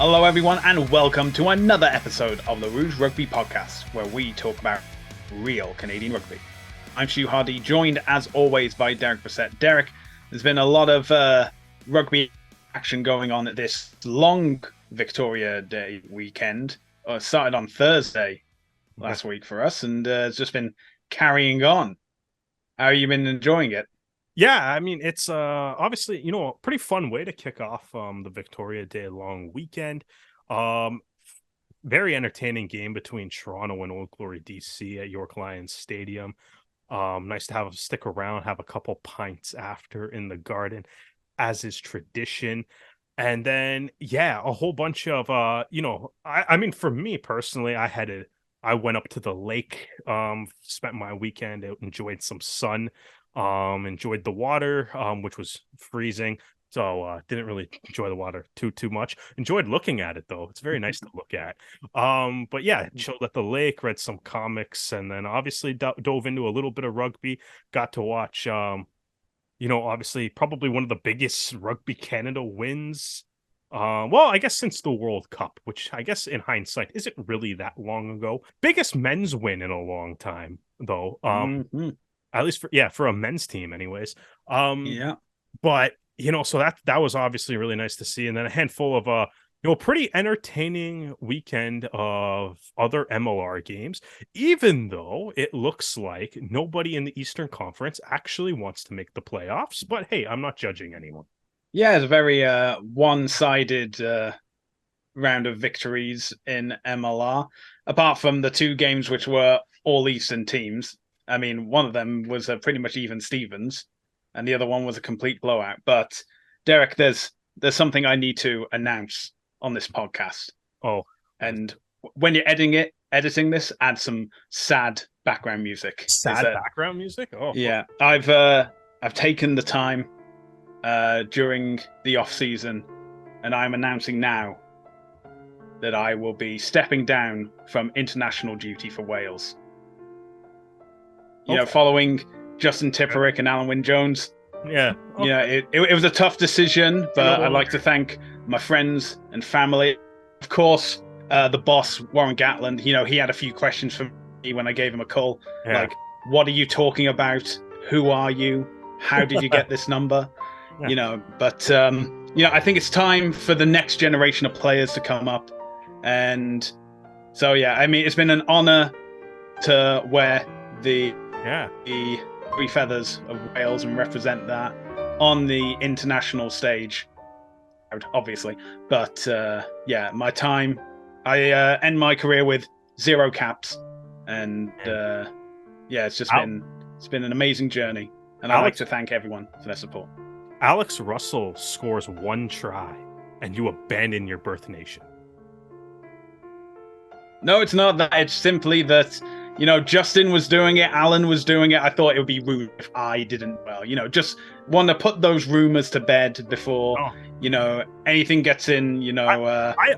Hello everyone and welcome to another episode of the Rouge Rugby podcast, where we talk about real Canadian rugby. I'm Stu Hardy, joined as always by Derek Brissett. Derek, there's been a lot of rugby action going on at this long Victoria Day weekend. Started on Thursday last week for us, and it's just been carrying on. How have you been enjoying it? Yeah, I mean, it's obviously, a pretty fun way to kick off the Victoria Day long weekend. Very entertaining game between Toronto and Old Glory DC at York Lions Stadium. Nice to have stick around, have a couple pints after in the garden, as is tradition. And then, yeah, a whole bunch of I mean, for me personally, I went up to the lake, spent my weekend out, enjoyed some sun. Enjoyed the water, which was freezing, so didn't really enjoy the water too much. Enjoyed looking at it though; it's very nice to look at. But yeah, chilled at the lake, read some comics, and then obviously dove into a little bit of rugby. Got to watch, obviously probably one of the biggest Rugby Canada wins. Well, I guess since the World Cup, which I guess in hindsight isn't really that long ago. Biggest men's win in a long time, though. At least for a men's team anyways. But so that was obviously really nice to see. And then a handful of pretty entertaining weekend of other MLR games, even though it looks like nobody in the Eastern Conference actually wants to make the playoffs. But hey, I'm not judging anyone. Yeah, it's a very one-sided round of victories in MLR, apart from the two games which were all Eastern teams. I mean, one of them was pretty much even Stevens, and the other one was a complete blowout. But Derek, there's something I need to announce on this podcast. Oh, and when you're editing this, add some sad background music. Sad background music? Oh, yeah. I've taken the time during the off season, and I'm announcing now that I will be stepping down from international duty for Wales. Following Justin Tipperick and Alan Wynne-Jones. Yeah. Okay. It was a tough decision, but I'd like to thank my friends and family. Of course, the boss, Warren Gatland, he had a few questions for me when I gave him a call. Yeah. Like, what are you talking about? Who are you? How did you get this number? Yeah. But I think it's time for the next generation of players to come up. And so, yeah, I mean, it's been an honor to wear the three feathers of Wales and represent that on the international stage, obviously. But my time, I end my career with 0 caps, and it's been an amazing journey, and I'd like to thank everyone for their support. Alex Russell scores 1 try, and you abandon your birth nation. No, it's not that. It's simply that. Justin was doing it, Alan was doing it. I thought it would be rude if I didn't. Well, just want to put those rumors to bed before, anything gets in,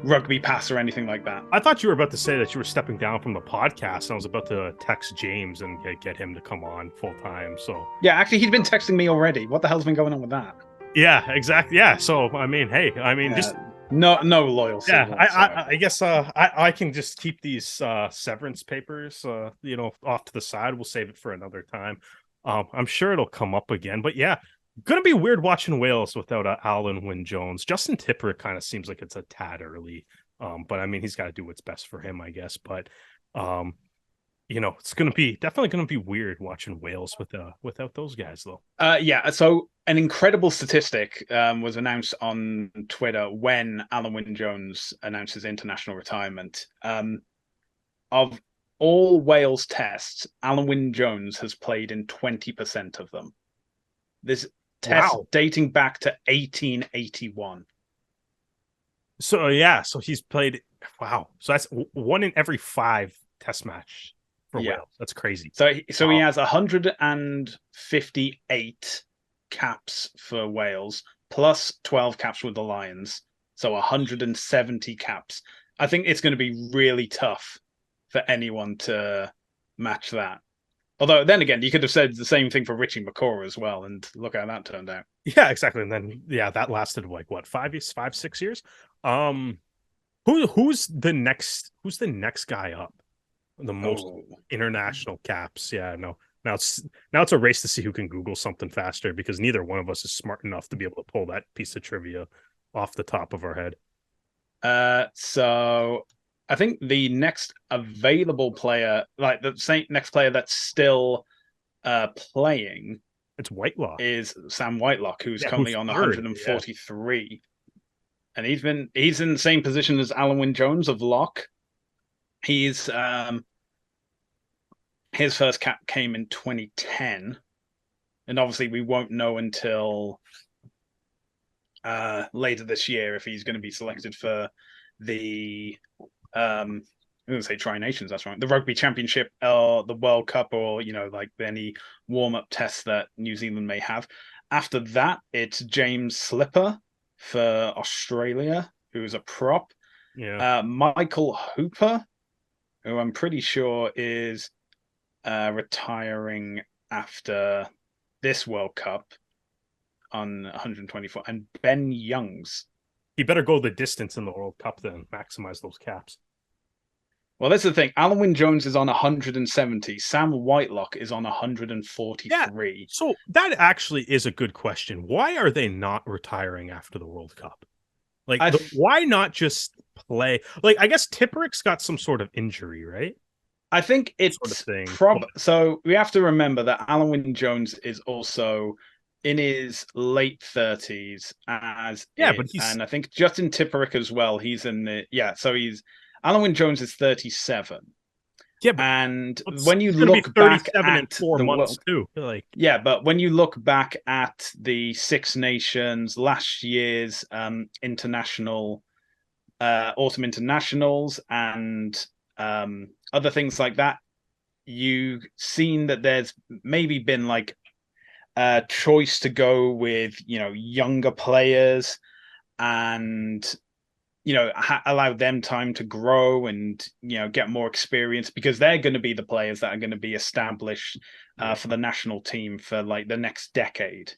rugby pass or anything like that. I thought you were about to say that you were stepping down from the podcast, and I was about to text James and get him to come on full time. So yeah, actually, he'd been texting me already. What the hell's been going on with that? Yeah, exactly. Yeah. So, I mean, hey, just... No loyalty. Yeah, I guess I can just keep these severance papers, off to the side. We'll save it for another time. I'm sure it'll come up again. But yeah, gonna be weird watching Wales without Alan Wynne-Jones. Justin Tipper kind of seems like it's a tad early. But I mean, he's got to do what's best for him, I guess. But it's definitely gonna be weird watching Wales without those guys, though. So an incredible statistic was announced on Twitter when Alan Wynne-Jones announced his international retirement. Of all Wales tests, Alan Wynne-Jones has played in 20% of them. This test dating back to 1881. So he's played. Wow. So that's 1 in every 5 test match for Wales. That's crazy. So he has 158 caps for Wales, plus 12 caps with the Lions. So 170 caps. I think it's going to be really tough for anyone to match that. Although, then again, you could have said the same thing for Richie McCaw as well, and look how that turned out. Yeah, exactly. And then, that lasted 5, 6 years. Who's the next guy up? The most Oh, international caps. Yeah, no. Now it's a race to see who can Google something faster because neither one of us is smart enough to be able to pull that piece of trivia off the top of our head. so I think the next available player, like the same next player that's still playing, It's Whitelock. is Sam Whitelock, who's Yeah, currently who's on third? 143, and he's in the same position as Alan Wynne Jones of Lock. He's his first cap came in 2010, and obviously we won't know until later this year if he's going to be selected for the I'm going to say Tri Nations. That's right, the Rugby Championship or the World Cup, or like any warm up tests that New Zealand may have. After that, it's James Slipper for Australia, who is a prop. Yeah. Michael Hooper, who I'm pretty sure is retiring after this World Cup on 124, and Ben Youngs. He better go the distance in the World Cup then maximize those caps. Well, that's the thing. Alan Wynne Jones is on 170. Sam Whitelock is on 143. Yeah. So that actually is a good question. Why are they not retiring after the World Cup? Like, why not just play? Like, I guess Tipperick's got some sort of injury, right? I think it's sort of thing. So we have to remember that Alan Wynne Jones is also in his late 30s, and I think Justin Tipperick as well. He's in the so he's Alan Wynne Jones is 37. Yeah, and when you look back at the world, too, but when you look back at the Six Nations last year's international autumn internationals and other things like that, you've seen that there's maybe been like a choice to go with younger players and allow them time to grow and get more experience, because they're going to be the players that are going to be established for the national team for like the next decade.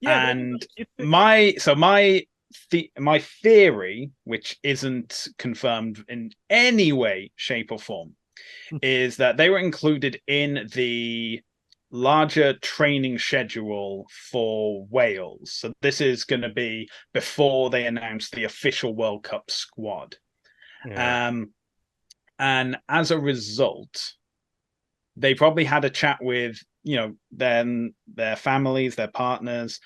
And my theory, which isn't confirmed in any way, shape, or form, is that they were included in the larger training schedule for Wales. So this is going to be before they announce the official World Cup squad. And as a result, they probably had a chat with their families, their partners,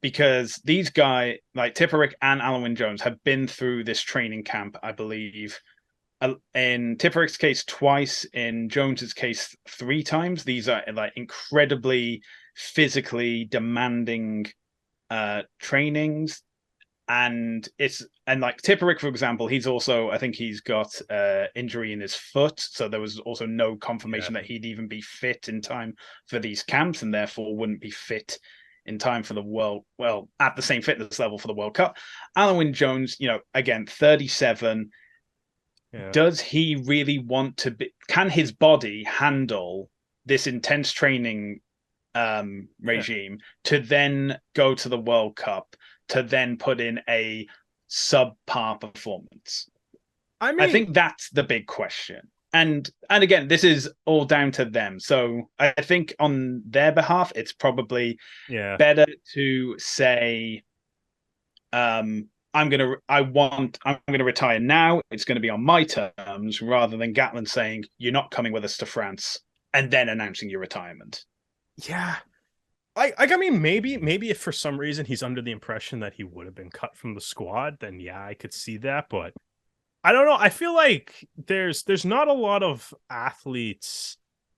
because these guys like Tipperick and Alan Wynne Jones have been through this training camp, I believe, in Tipperick's case twice, in Jones's case 3 times. These are like incredibly physically demanding trainings, and like Tipperick, for example, I think he's got injury in his foot, so there was also no confirmation that he'd even be fit in time for these camps, and therefore wouldn't be fit in time for the at the same fitness level for the World Cup. Alan Wynne Jones, again 37. Does he really want to be? Can his body handle this intense training regime to then go to the World Cup, to then put in a subpar performance? I think that's the big question. And again, this is all down to them. So I think on their behalf, it's probably better to say, I'm gonna retire now. It's gonna be on my terms, rather than Gatland saying you're not coming with us to France and then announcing your retirement. Yeah. I mean, maybe if for some reason he's under the impression that he would have been cut from the squad, then I could see that. But I don't know. I feel like there's not a lot of athletes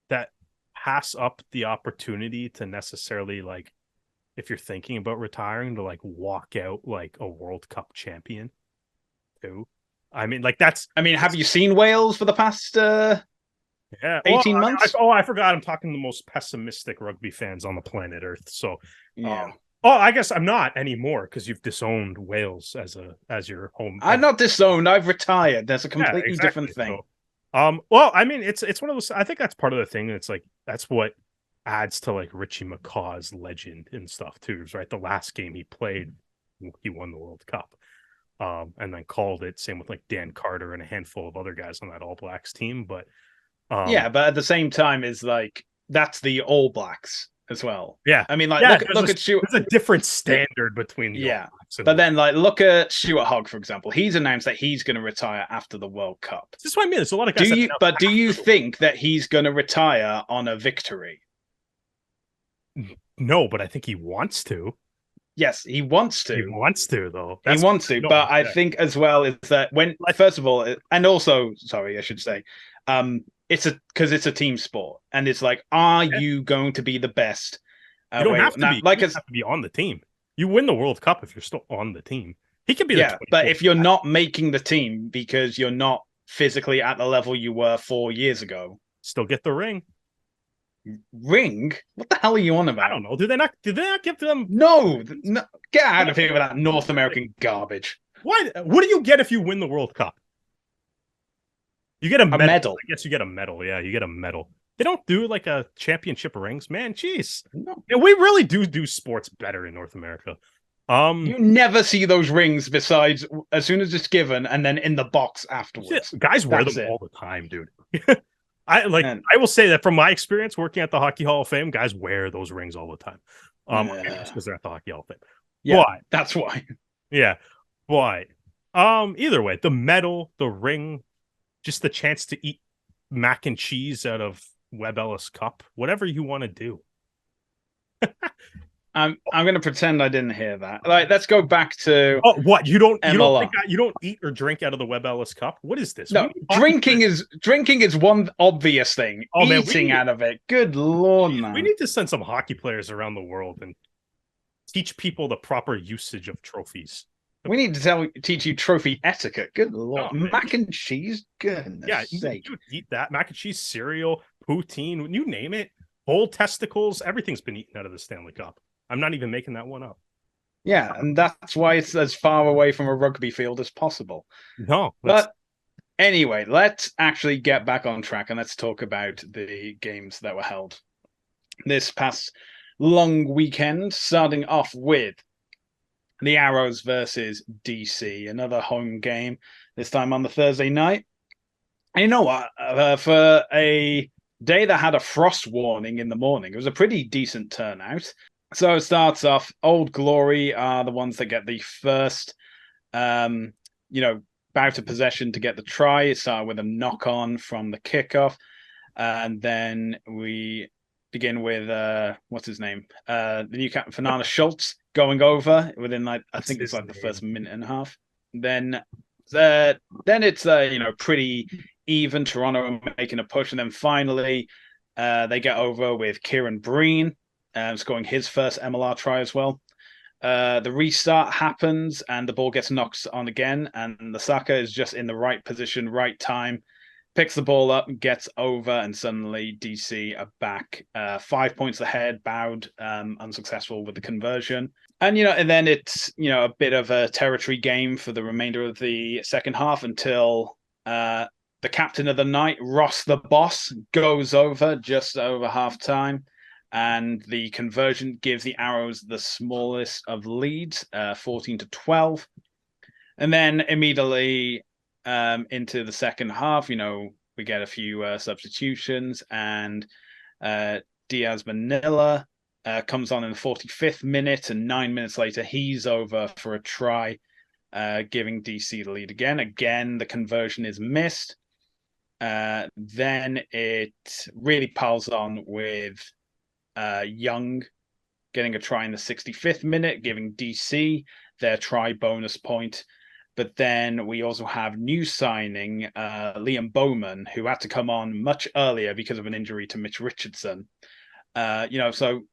that pass up the opportunity to necessarily, like, if you're thinking about retiring, to like walk out like a World Cup champion too. I mean, like have you seen Wales for the past 18 months? I forgot. I'm talking to the most pessimistic rugby fans on the planet Earth. So, yeah. I guess I'm not anymore because you've disowned Wales as your home. I'm not disowned. I've retired. That's a completely different thing. So, well, I mean, it's one of those. I think that's part of the thing. It's like that's what adds to like Richie McCaw's legend and stuff too. Right, the last game he played, he won the World Cup. and then called it. Same with like Dan Carter and a handful of other guys on that All Blacks team. But yeah, but at the same time, is like that's the All Blacks as well. yeah, I mean, like yeah, look at Stuart. There's a different standard between the All Yeah, Blacks and but then like look at Stuart Hogg, for example. He's announced that he's going to retire after the World Cup. this is what I mean. There's a lot of guys. Do you think that he's going to retire on a victory? No, but I think he wants to. Yes, he wants to. He wants to, though. He wants to, but I think as well is that when, first of all, and also, sorry, I should say, because it's a team sport, and it's like, are you going to be the best? You don't have to be. Like, you have to be on the team. You win the World Cup if you're still on the team. He can be. Yeah, but if you're not making the team because you're not physically at the level you were 4 years ago, still get the ring. Ring? What the hell are you on about? I don't know. Did they not give them? No, get out of here with that North American garbage. Why? What do you get if you win the World Cup? You get a medal. I guess you get a medal. Yeah, you get a medal. They don't do like a championship rings, man. Jeez, no. Yeah, we really do sports better in North America. You never see those rings besides as soon as it's given and then in the box afterwards. Guys wear them all the time, dude. I will say that from my experience working at the Hockey Hall of Fame, guys wear those rings all the time. Because they're at the Hockey Hall of Fame. Yeah, but, that's why. Yeah. But either way, the medal, the ring, just the chance to eat mac and cheese out of Webb Ellis Cup, whatever you want to do. I'm going to pretend I didn't hear that. Like, let's go back to what you don't eat or drink out of the Webb Ellis Cup. What is this? No, drinking is one obvious thing. Eating out of it, good lord, man. We need to send some hockey players around the world and teach people the proper usage of trophies. We need to teach you trophy etiquette. Good lord, mac and cheese. Goodness sake. You eat that mac and cheese, cereal, poutine, you name it. Whole testicles, everything's been eaten out of the Stanley Cup. I'm not even making that one up. Yeah, and that's why it's as far away from a rugby field as possible. No. But anyway, let's actually get back on track and let's talk about the games that were held this past long weekend, starting off with the Arrows versus DC, another home game, this time on the Thursday night. And you know what? For a day that had a frost warning in the morning, it was a pretty decent turnout. So it starts off, Old Glory are the ones that get the first, bout of possession to get the try. It started with a knock-on from the kickoff. And then we begin with, what's his name? The new captain, Fernando Schultz, going over within, I think it's the first minute and a half. Then it's, pretty even. Toronto making a push. And then finally, they get over with Kieran Breen, scoring his first MLR try as well. The restart happens and the ball gets knocked on again, and the Saka is just in the right position, right time, picks the ball up, gets over, and suddenly DC are back 5 points ahead, bowed, unsuccessful with the conversion. And, and then it's, a bit of a territory game for the remainder of the second half until the captain of the night, Ross the Boss, goes over just over half-time. And the conversion gives the Arrows the smallest of leads, 14-12. And then immediately into the second half, we get a few substitutions, and Diaz Manila comes on in the 45th minute, and 9 minutes later, he's over for a try, giving DC the lead again. Again, the conversion is missed. Then it really piles on with Young getting a try in the 65th minute, giving DC their try bonus point. But then we also have new signing Liam Bowman, who had to come on much earlier because of an injury to Mitch Richardson. MLR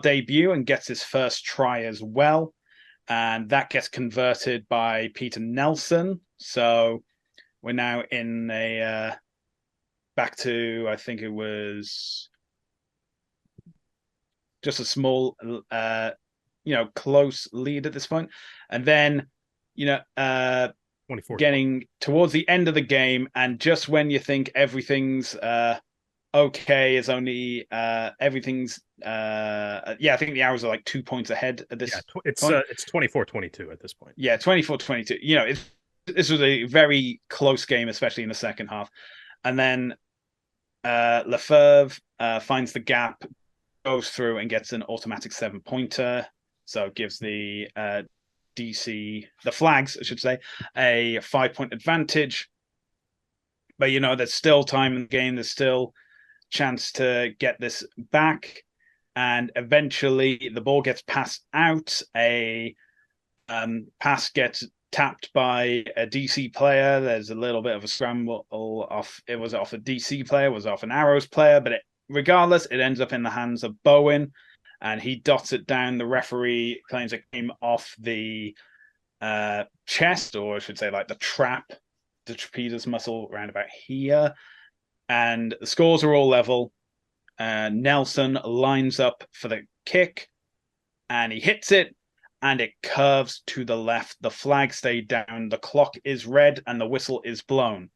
debut and gets his first try as well. And that gets converted by Peter Nelson. So we're now in back to, I think it was just a small, close lead at this point. And then, getting towards the end of the game, and just when you think everything's okay. It's only everything's yeah, I think the Arrows are like 2 points ahead at Yeah, this it's point. it's 24-22 at this point. Yeah, 24-22. This was a very close game, especially in the second half. And then Lefebvre finds the gap, goes through and gets an automatic 7-pointer. So it gives the DC, the Flags, I should say, a 5-point advantage. But there's still time in the game. There's still chance to get this back. And eventually the ball gets passed out. A pass gets tapped by a DC player. There's a little bit of a scramble off. It was off a DC player, was off an Arrows player, but regardless, it ends up in the hands of Bowen, and he dots it down. The referee claims it came off the chest, or I should say, like the trapezius muscle around about here. And the scores are all level. Nelson lines up for the kick, and he hits it, and it curves to the left. The flag stayed down, the clock is red, and the whistle is blown.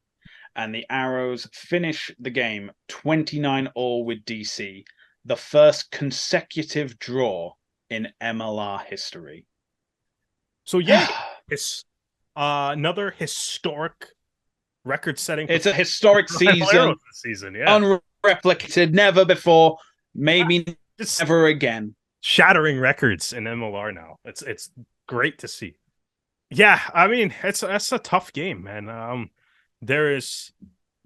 And the Arrows finish the game 29-all with DC, the first consecutive draw in MLR history. So yeah, it's another historic record-setting. It's a historic season. Yeah, unreplicated, never before, maybe never again. Shattering records in MLR now. It's great to see. Yeah, I mean, that's a tough game, man. There is,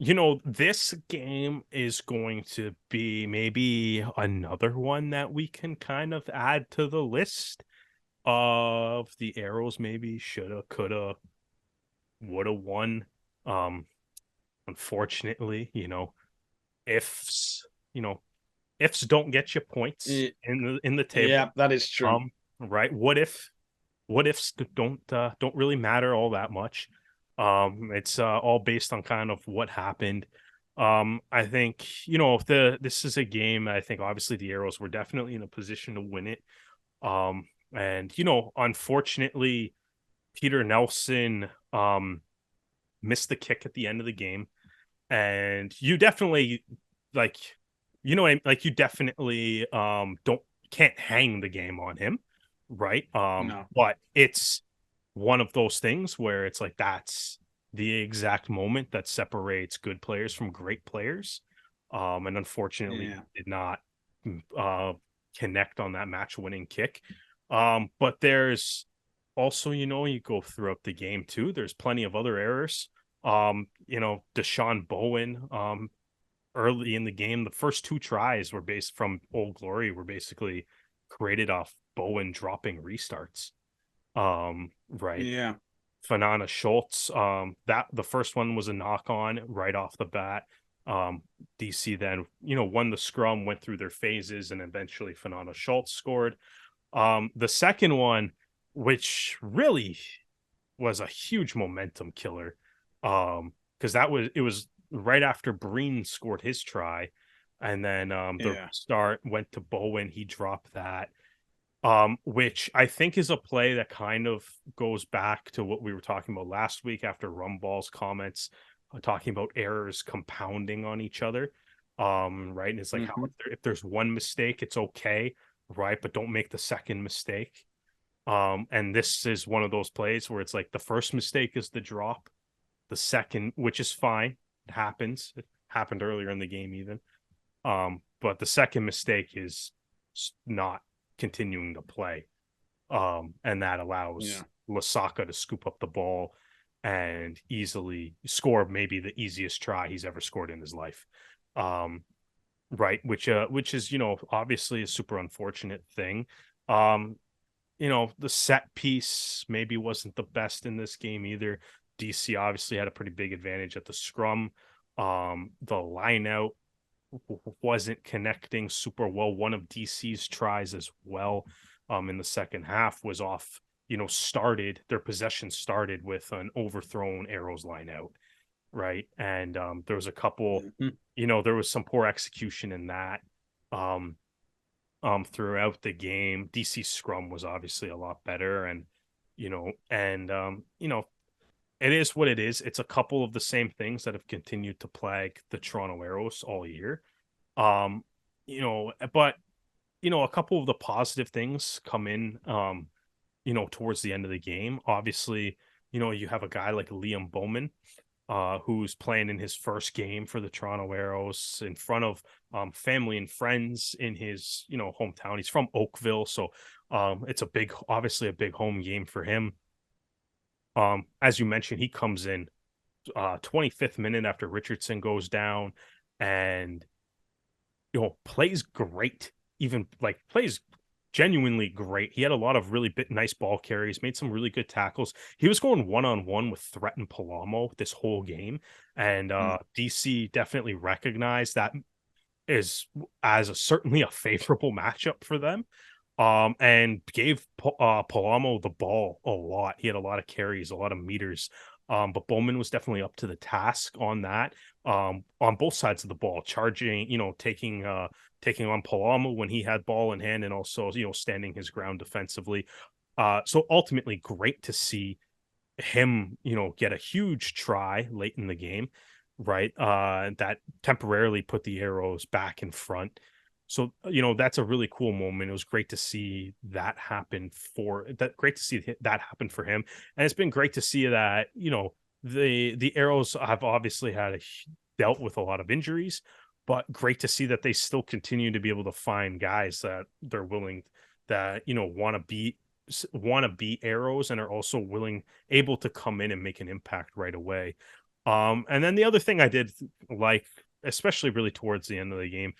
this game is going to be maybe another one that we can kind of add to the list of the Arrows maybe shoulda, coulda, woulda won. Unfortunately, ifs, ifs don't get you points in the table. Yeah, that is true. Right? What ifs don't really matter all that much. It's all based on kind of what happened. I think if this is a game, I think obviously the Arrows were definitely in a position to win it. And unfortunately, Peter Nelson missed the kick at the end of the game, and you definitely you definitely can't hang the game on him, right? No. But it's one of those things where it's like that's the exact moment that separates good players from great players. And unfortunately did not connect on that match winning kick. But there's also, you go throughout the game too, there's plenty of other errors. Deshaun Bowen, early in the game, the first two tries were based from Old Glory were basically created off Bowen dropping restarts. Right. Yeah. Fanana Schultz, that the first one was a knock on right off the bat. DC then, won the scrum, went through their phases, and eventually Fanana Schultz scored. The second one, which really was a huge momentum killer, because it was right after Breen scored his try, and then the start went to Bowen. He dropped that, which I think is a play that kind of goes back to what we were talking about last week after Rumball's comments, talking about errors compounding on each other. Right, and it's like how if there's one mistake, it's okay, right, but don't make the second mistake. And this is one of those plays where it's like the first mistake is the drop, the second, which is fine, it happens. It happened earlier in the game even. But the second mistake is not continuing to play. And that allows Lasaka to scoop up the ball and easily score maybe the easiest try he's ever scored in his life. Right, which is, obviously a super unfortunate thing. The set piece maybe wasn't the best in this game either. DC obviously had a pretty big advantage at the scrum. The line out wasn't connecting super well. One of DC's tries as well, in the second half was off, their possession started with an overthrown Arrows line out, right? And there was a couple, there was some poor execution in that. Throughout the game, DC scrum was obviously a lot better, and it is what it is. It's a couple of the same things that have continued to plague the Toronto Arrows all year. Um, but a couple of the positive things come in, towards the end of the game. Obviously, you have a guy like Liam Bowman, who's playing in his first game for the Toronto Arrows in front of family and friends in his hometown. He's from Oakville, so it's obviously a big home game for him. As you mentioned, he comes in 25th minute after Richardson goes down, and plays great. Even like plays genuinely great. He had a lot of really nice ball carries, made some really good tackles. He was going one-on-one with Threat and Palamo this whole game, and DC definitely recognized that is certainly a favorable matchup for them. And gave Palamo the ball a lot. He had a lot of carries, a lot of meters. But Bowman was definitely up to the task on that. On both sides of the ball, charging, taking on Palamo when he had ball in hand, and also standing his ground defensively. So ultimately, great to see him, get a huge try late in the game, right? That temporarily put the Arrows back in front. So, that's a really cool moment. It was great to see that happen for him. And it's been great to see that, the Arrows have obviously dealt with a lot of injuries, but great to see that they still continue to be able to find guys that they're willing, that, want to beat Arrows, and are also able to come in and make an impact right away. And then the other thing I did like, especially really towards the end of the game,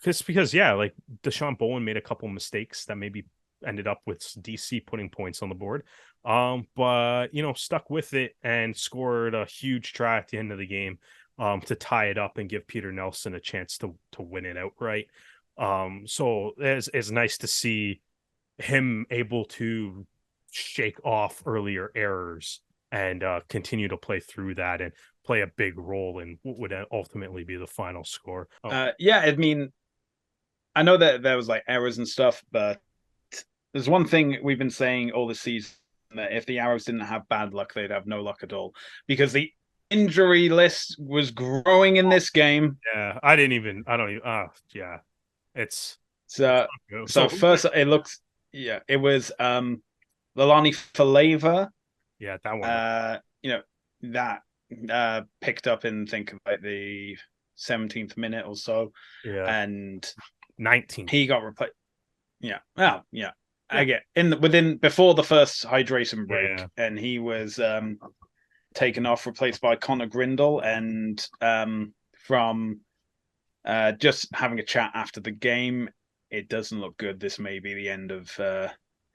because yeah, like Deshaun Bowen made a couple mistakes that maybe ended up with DC putting points on the board. But stuck with it and scored a huge try at the end of the game to tie it up and give Peter Nelson a chance to win it outright. So it's nice to see him able to shake off earlier errors and continue to play through that and play a big role in what would ultimately be the final score. Yeah, I mean, I know that there was like errors and stuff, but there's one thing we've been saying all this season, that if the Arrows didn't have bad luck, they'd have no luck at all, because the injury list was growing in this game. Yeah, I don't even. Yeah, it's So, so first it looks, yeah, it was Lalani Faleva. Yeah, that one. That picked up in, think like the 17th minute or so, Yeah, and 19. he got replaced. Yeah, well, yeah. Yeah. I get within before the first hydration break, Yeah. and he was taken off, replaced by Connor Grindle, and from just having a chat after the game, it doesn't look good. This may be the end of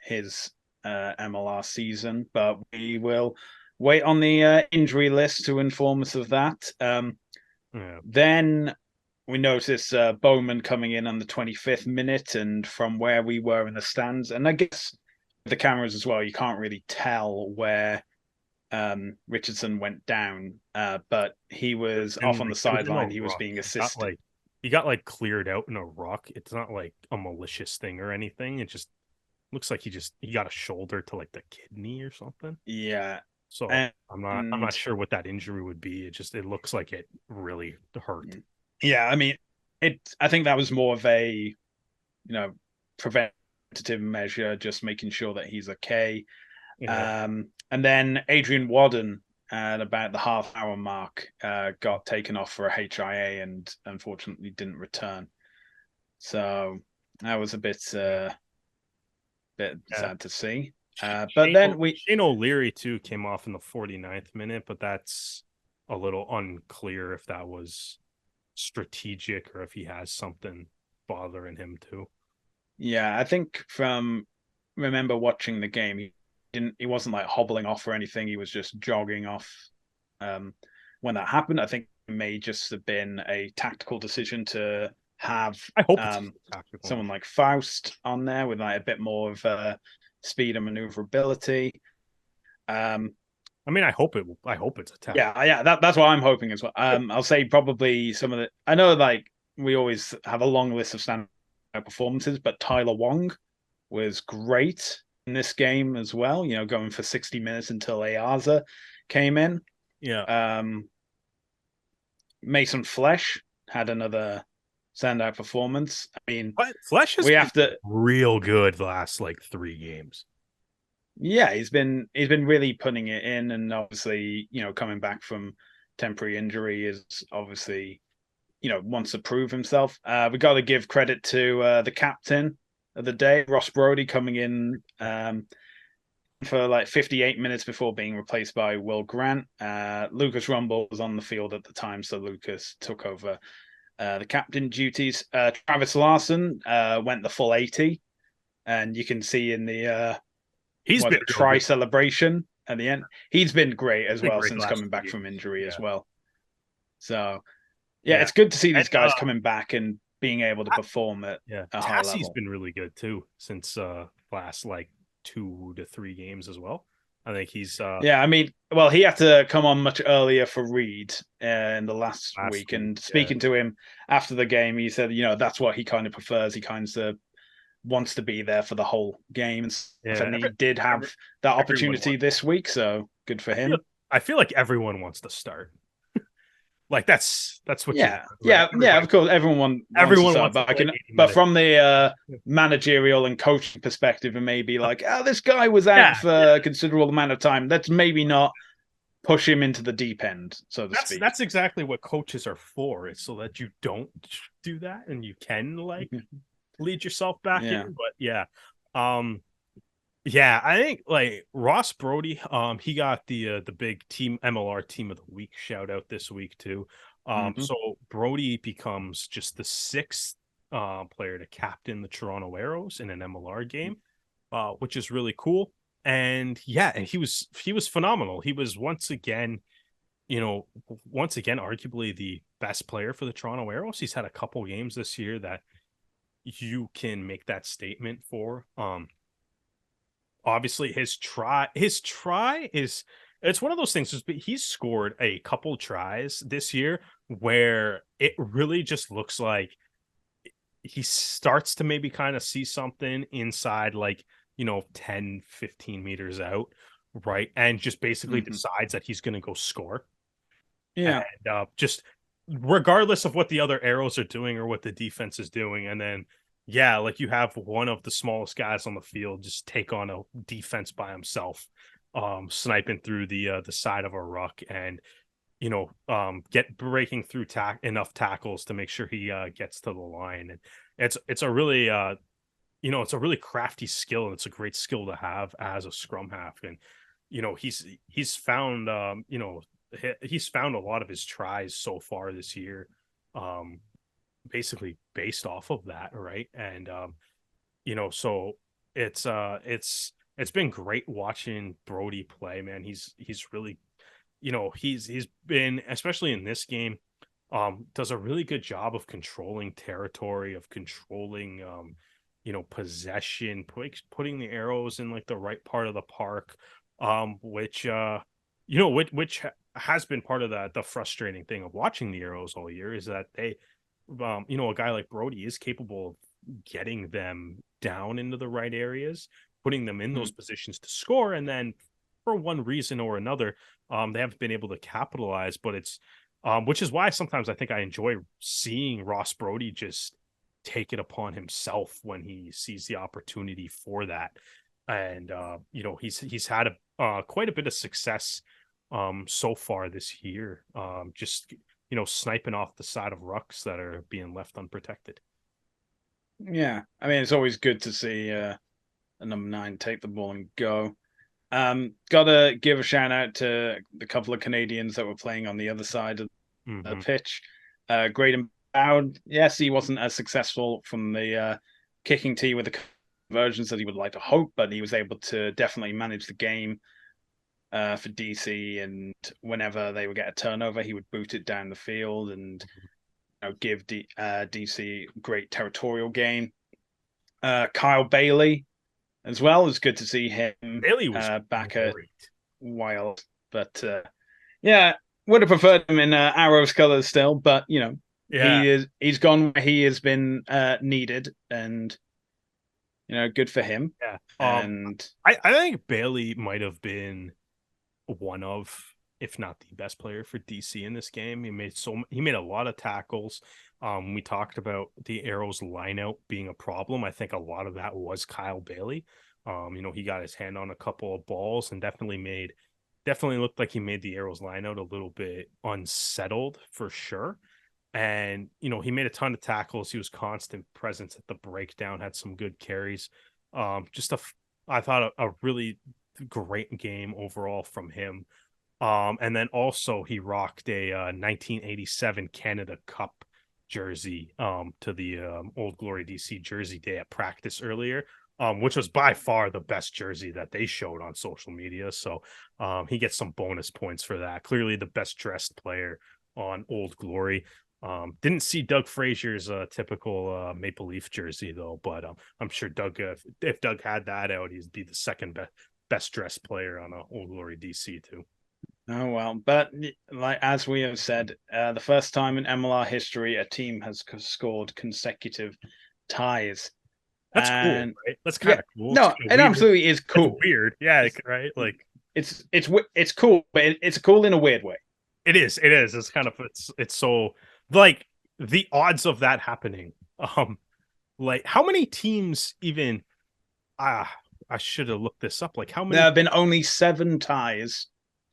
his MLR season, but we will wait on the injury list to inform us of that. Yeah. Then we notice Bowman coming in on the 25th minute, and from where we were in the stands, and I guess the cameras as well, you can't really tell where Richardson went down, but he was off on the sideline. He was being assisted. He got like cleared out in a ruck. It's not like a malicious thing or anything. It just looks like he got a shoulder to like the kidney or something. Yeah. So and, I'm not sure what that injury would be. It looks like it really hurt. Yeah, I mean, I think that was more of a preventative measure, just making sure that he's okay. Yeah. And then Adrian Wadden at about the half-hour mark got taken off for a HIA and unfortunately didn't return. So that was a bit sad to see. But then Shane O'Leary too came off in the 49th minute, but that's a little unclear if that was strategic or if he has something bothering him too. Yeah, I think remember watching the game, he wasn't like hobbling off or anything. He was just jogging off when that happened. I think it may just have been a tactical decision to have someone like Faust on there with like a bit more of speed and maneuverability. I mean, I hope it's a tactical. Yeah, that's what I'm hoping as well. I'll say probably some of the. I know like we always have a long list of standout performances, but Tyler Wong was great in this game as well, going for 60 minutes until Ayaza came in. Yeah. Mason Flesh had another standout performance. I mean, But Flesh has we been have to real good the last like 3 games. yeah, he's been really putting it in, and obviously, coming back from temporary injury is obviously, wants to prove himself. We got to give credit to the captain of the day, Ross Brody, coming in for like 58 minutes before being replaced by Will Grant. Lucas Rumble was on the field at the time, so Lucas took over the captain duties. Travis Larson went the full 80, and you can see in the He's been real try good. celebration at the end. He's been great He's as been well great the since last coming few back from games. injury Yeah. as well. So yeah, Yeah. it's good to see And these guys coming back and being able to perform at yeah, a high Tassie's level. been really good too since last like 2 to 3 games as well. I think he's Yeah, I mean, well, he had to come on much earlier for Reed in the last last week, week. and Yeah. speaking to him after the game, he said, that's what he kind of prefers. He kind of wants to be there for the whole game and stuff, Yeah. and he did have that Everyone opportunity wants. this week, so good for I feel him. I feel like everyone wants to start. Like that's what you Yeah, want, right? yeah, yeah. Of course, wants to Everyone start wants to back, play and 80 but minutes. from the managerial and coaching perspective, and maybe like, this guy was out Yeah, for a considerable amount of time. Let's maybe not push him into the deep end, so to speak. that's exactly what coaches are for. It's so that you don't do that and you can like lead yourself back Yeah. in. But um, yeah, I think like Ross Brody, he got the big team MLR team of the week shout out this week too. Mm-hmm. So Brody becomes just the sixth player to captain the Toronto Arrows in an MLR game, which is really cool. And yeah, and he was phenomenal. He was once again arguably the best player for the Toronto Arrows. He's had a couple games this year that you can make that statement for. Obviously his try is, it's one of those things. He's scored a couple tries this year where it really just looks like he starts to maybe kind of see something inside, like 10-15 meters out, right, and just basically Mm-hmm. decides that he's going to go score. Yeah. And just regardless of what the other arrows are doing or what the defense is doing. And then, yeah, like you have one of the smallest guys on the field just take on a defense by himself, sniping through the side of a ruck and, get breaking through enough tackles to make sure he gets to the line. And it's a really, it's a really crafty skill, and it's a great skill to have as a scrum half. And, he's found, he's found a lot of his tries so far this year, basically based off of that, right? And so it's been great watching Brody play, man. He's really, he's been, especially in this game, does a really good job of controlling territory, of controlling possession, putting the arrows in like the right part of the park, which which has been part of the frustrating thing of watching the arrows all year, is that they, a guy like Brody is capable of getting them down into the right areas, putting them in those positions to score, and then for one reason or another, they haven't been able to capitalize. But it's which is why sometimes I think I enjoy seeing Ross Brody just take it upon himself when he sees the opportunity for that. And he's had quite a bit of success so far this year, just sniping off the side of rucks that are being left unprotected. Yeah. I mean, it's always good to see a number 9 take the ball and go. Gotta give a shout out to the couple of Canadians that were playing on the other side of the pitch. Graydon Bowd, yes, he wasn't as successful from the kicking tee with the conversions that he would like to hope, but he was able to definitely manage the game for DC. And whenever they would get a turnover, he would boot it down the field and give DC great territorial gain. Kyle Bailey as well. It was good to see him Bailey was back great. at Wild. But yeah, would have preferred him in Arrows colors still. But Yeah. he's gone where he has been needed, and good for him. Yeah. And I think Bailey might have been one of, if not the best player for DC in this game. He made a lot of tackles. We talked about the Arrows lineout being a problem. I think a lot of that was Kyle Bailey. He got his hand on a couple of balls and definitely looked like he made the Arrows lineout a little bit unsettled for sure. And, he made a ton of tackles. He was constant presence at the breakdown, had some good carries. I thought a really great game overall from him. And then also he rocked a 1987 Canada Cup jersey to the Old Glory DC Jersey Day at practice earlier, which was by far the best jersey that they showed on social media. So he gets some bonus points for that. Clearly the best dressed player on Old Glory. Didn't see Doug Frazier's typical Maple Leaf jersey though, but I'm sure Doug, if Doug had that out, he'd be the second best dressed player on Old Glory DC too. Oh well, but like as we have said, the first time in MLR history a team has scored consecutive ties. That's cool, right? That's kind of cool. No, it absolutely is cool. It's weird, yeah, right? Like it's cool, but it's cool in a weird way. It is. It's kind of it's so like the odds of that happening. Like how many teams even? I should have looked this up. Like how many? There have been only 7 ties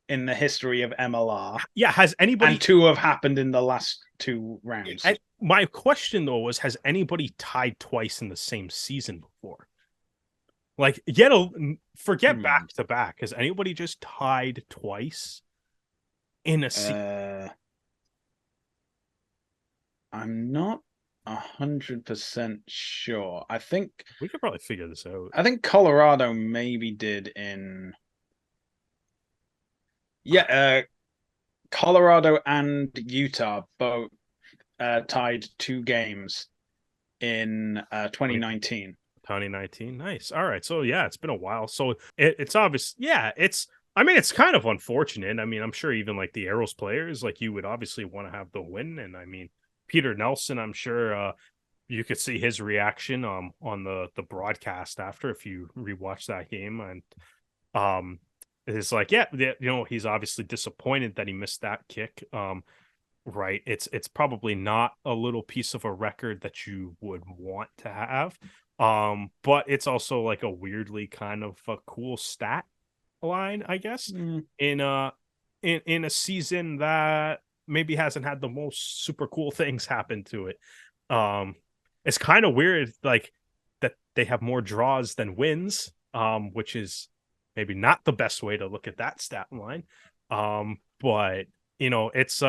in the history of MLR. Yeah, has anybody? And 2 have happened in the last 2 rounds. My question though was, has anybody tied twice in the same season before? Like, forget back to back. Has anybody just tied twice in a season? I'm not 100% sure. I think we could probably figure this out. I think Colorado maybe did in. Yeah, Colorado and Utah both tied 2 games in 2019. 2019, nice. All right, so yeah, it's been a while. So it's obvious. Yeah, it's kind of unfortunate. I mean, I'm sure even like the Arrows players, like you would obviously want to have the win. And I mean, Peter Nelson, I'm sure you could see his reaction on the broadcast after if you rewatch that game. And it's like, yeah, he's obviously disappointed that he missed that kick. Right. It's probably not a little piece of a record that you would want to have. But it's also like a weirdly kind of a cool stat line, I guess, in a season that maybe hasn't had the most super cool things happen to it. It's kind of weird, like that they have more draws than wins, which is maybe not the best way to look at that stat line. But it's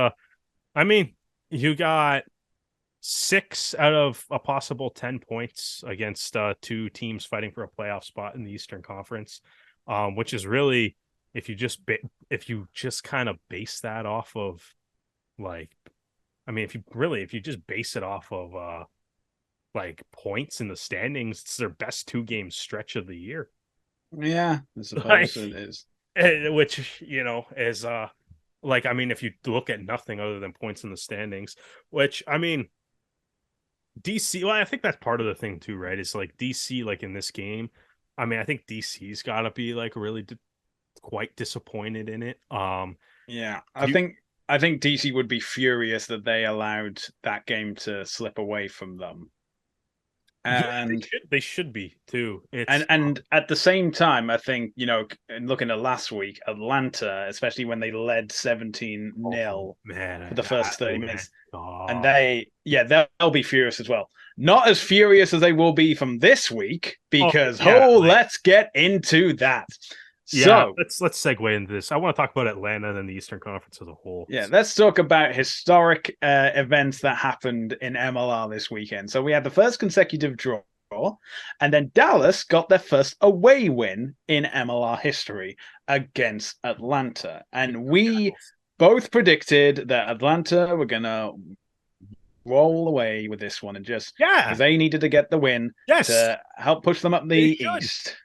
I mean, you got 6 out of a possible 10 points against 2 teams fighting for a playoff spot in the Eastern Conference, which is really, if you just kind of base that off of like, I mean, if you just base it off of like points in the standings, it's their best 2-game stretch of the year. Yeah, I suppose it is. Which is like, I mean, if you look at nothing other than points in the standings, which, I mean, DC, well, I think that's part of the thing too, right? It's like DC, like in this game, I mean, I think DC's got to be like really quite disappointed in it. Yeah, I think DC would be furious that they allowed that game to slip away from them. And yeah, they should be too. And at the same time, I think, looking at last week, Atlanta, especially when they led 17-0 for the first 30 minutes, and they'll be furious as well. Not as furious as they will be from this week, because let's get into that. Yeah, so, let's segue into this. I want to talk about Atlanta and then the Eastern Conference as a whole. Yeah, let's talk about historic events that happened in MLR this weekend. So we had the first consecutive draw, and then Dallas got their first away win in MLR history against Atlanta. And we both predicted that Atlanta were going to roll away with this one, and just because they needed to get the win to help push them up the East.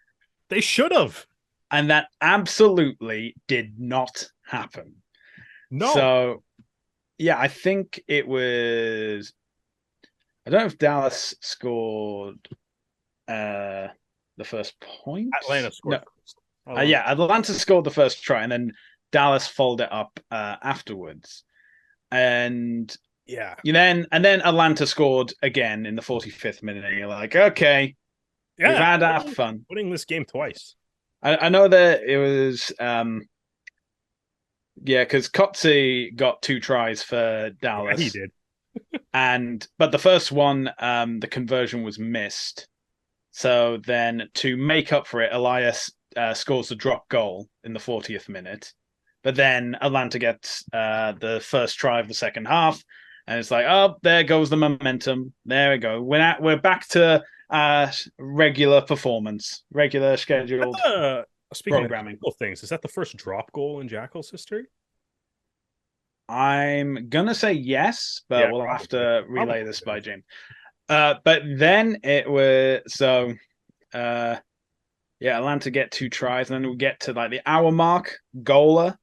They should have. And that absolutely did not happen. No. So, yeah, I think it was. I don't know if Dallas scored the first point. Atlanta scored. No. Atlanta scored the first try, and then Dallas followed it up afterwards, and Yeah. then Atlanta scored again in the 45th minute. And you're like, okay, we've Yeah. had our fun. Winning this game twice. I know that it was because Kotze got 2 tries for Dallas. Yeah, he did. But the first one, the conversion was missed. So then to make up for it, Elias scores the drop goal in the 40th minute. But then Atlanta gets the first try of the second half, and it's like, oh, there goes the momentum. There we go. We're back to regular performance, regular scheduled Speaking programming. of things, is that the first drop goal in Jackal's history? I'm gonna say yes, but we'll have to relay this by James. But then it was Atlanta get 2 tries, and then we get to like the hour mark. Gola,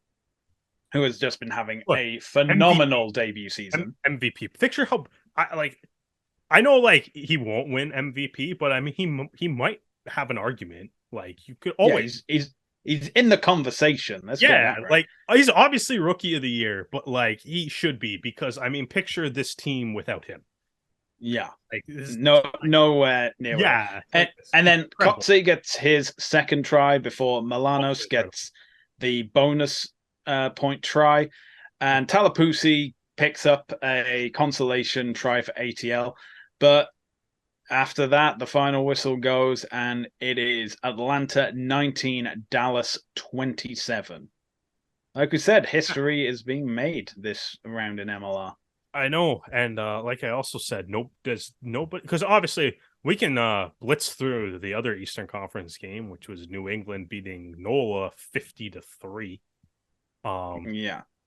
who has just been having a phenomenal debut season. MVP. Picture how I know like he won't win MVP, but I mean he might have an argument. Like you could always he's in the conversation. Let's get that right. Like he's obviously rookie of the year, but like he should be, because I mean picture this team without him. Yeah, like nowhere near. Yeah, and then Kotze gets his second try before Milanos gets the bonus point try, and Talapusi picks up a consolation try for ATL. But after that, the final whistle goes, and it is Atlanta 19, Dallas 27. Like we said, history is being made this round in MLR. I know, and like I also said, there's nobody, because obviously we can blitz through the other Eastern Conference game, which was New England beating NOLA 50-3.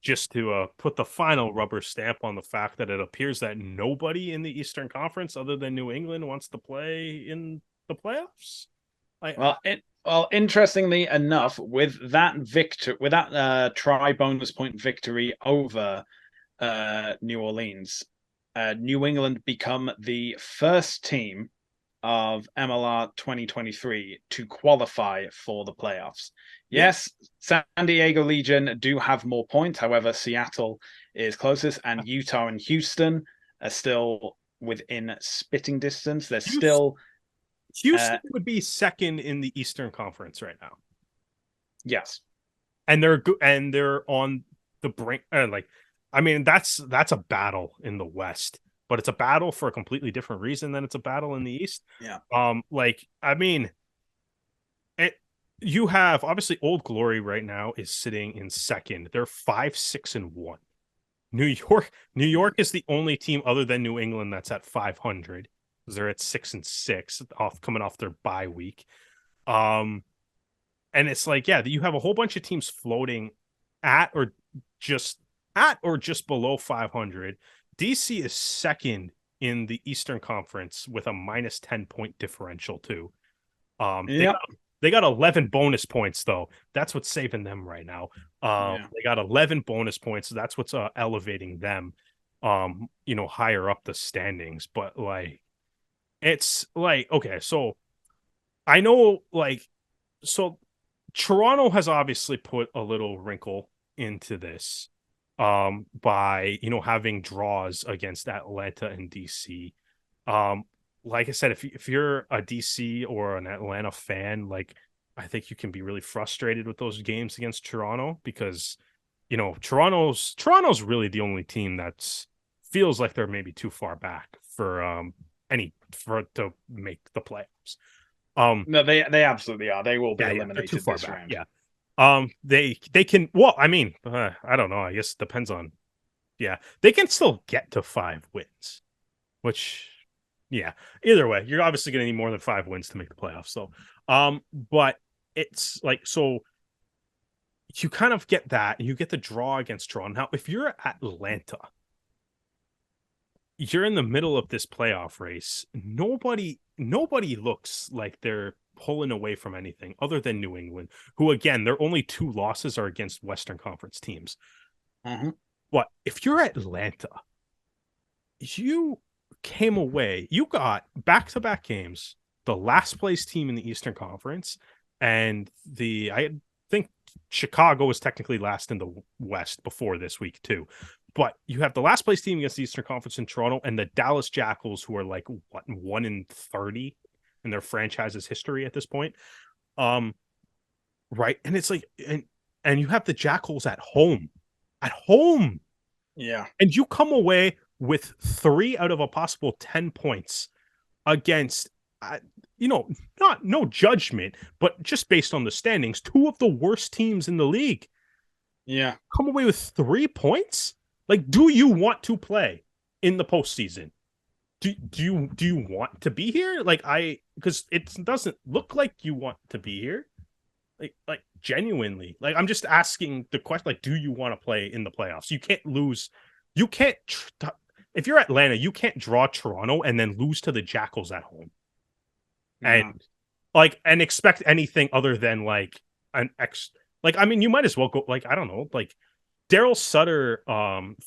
Just to put the final rubber stamp on the fact that it appears that nobody in the Eastern Conference other than New England wants to play in the playoffs. Interestingly enough, with that try bonus point victory over New Orleans, New England become the first team of MLR 2023 to qualify for the playoffs. Yes, San Diego Legion do have more points. However, Seattle is closest, and Utah and Houston are still within spitting distance. They're still... Houston would be second in the Eastern Conference right now. Yes. And they're on the brink. I mean, that's a battle in the West, but it's a battle for a completely different reason than it's a battle in the East. Yeah. I mean, you have obviously Old Glory right now is sitting in second. They're 5-6-1. New York is the only team other than New England that's at 500. They're at 6-6 coming off their bye week. And it's like, you have a whole bunch of teams floating at or just below 500. DC is second in the Eastern Conference with a minus 10 point differential too. They got 11 bonus points though. That's what's saving them right now. They got 11 bonus points. So that's what's elevating them, higher up the standings. But like, it's like, okay, so I know Toronto has obviously put a little wrinkle into this by having draws against Atlanta and DC. Like I said, if you're a DC or an Atlanta fan, like I think you can be really frustrated with those games against Toronto, because Toronto's really the only team that's feels like they're maybe too far back for to make the playoffs. No, they absolutely are. They will be eliminated too far this back. round. Yeah. They can. Well, I mean, I don't know. I guess it depends on. Yeah, they can still get to 5 wins, which, Either way, you're obviously going to need more than 5 wins to make the playoffs. So, but it's like, so you kind of get that, and you get the draw against Toronto. Now, if you're Atlanta, you're in the middle of this playoff race. Nobody looks like they're pulling away from anything other than New England, who, again, their only 2 losses are against Western Conference teams. Mm-hmm. But if you're Atlanta, you came away, you got back-to-back games, the last place team in the Eastern Conference, and think Chicago was technically last in the West before this week too. But you have the last place team against the Eastern Conference in Toronto and the Dallas Jackals, who are like what 1-30 in their franchise's history at this point. Right. And it's like and you have the Jackals at home. At home. Yeah. And you come away with 3 out of a possible 10 points against not no judgment, but just based on the standings, 2 of the worst teams in the league. Yeah. Come away with 3 points? Like, do you want to play in the postseason? Do you want to be here? Like, because it doesn't look like you want to be here. Like genuinely. Like, I'm just asking the question, like, do you want to play in the playoffs? You can't lose. You can't if you're Atlanta, you can't draw Toronto and then lose to the Jackals at home. And and expect anything other than like an I mean, you might as well go like, I don't know, like Daryl Sutter,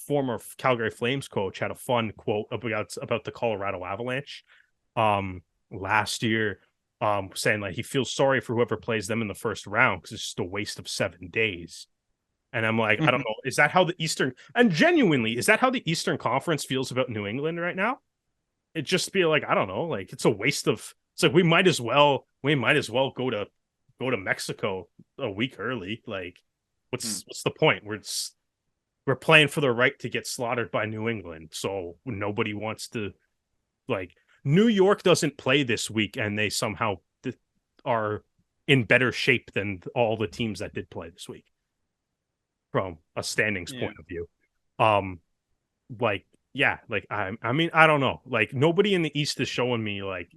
former Calgary Flames coach, had a fun quote about the Colorado Avalanche last year, saying like he feels sorry for whoever plays them in the first round because it's just a waste of 7 days. And I'm like, I don't know, is that how the Eastern Conference feels about New England right now? It just be like, I don't know, like it's a waste of. It's like we might as well go to Mexico a week early. Like, what's the point? We're playing for the right to get slaughtered by New England, so nobody wants to. Like, New York doesn't play this week, and they somehow are in better shape than all the teams that did play this week from a standings point of view. I mean, I don't know. Like, nobody in the East is showing me like.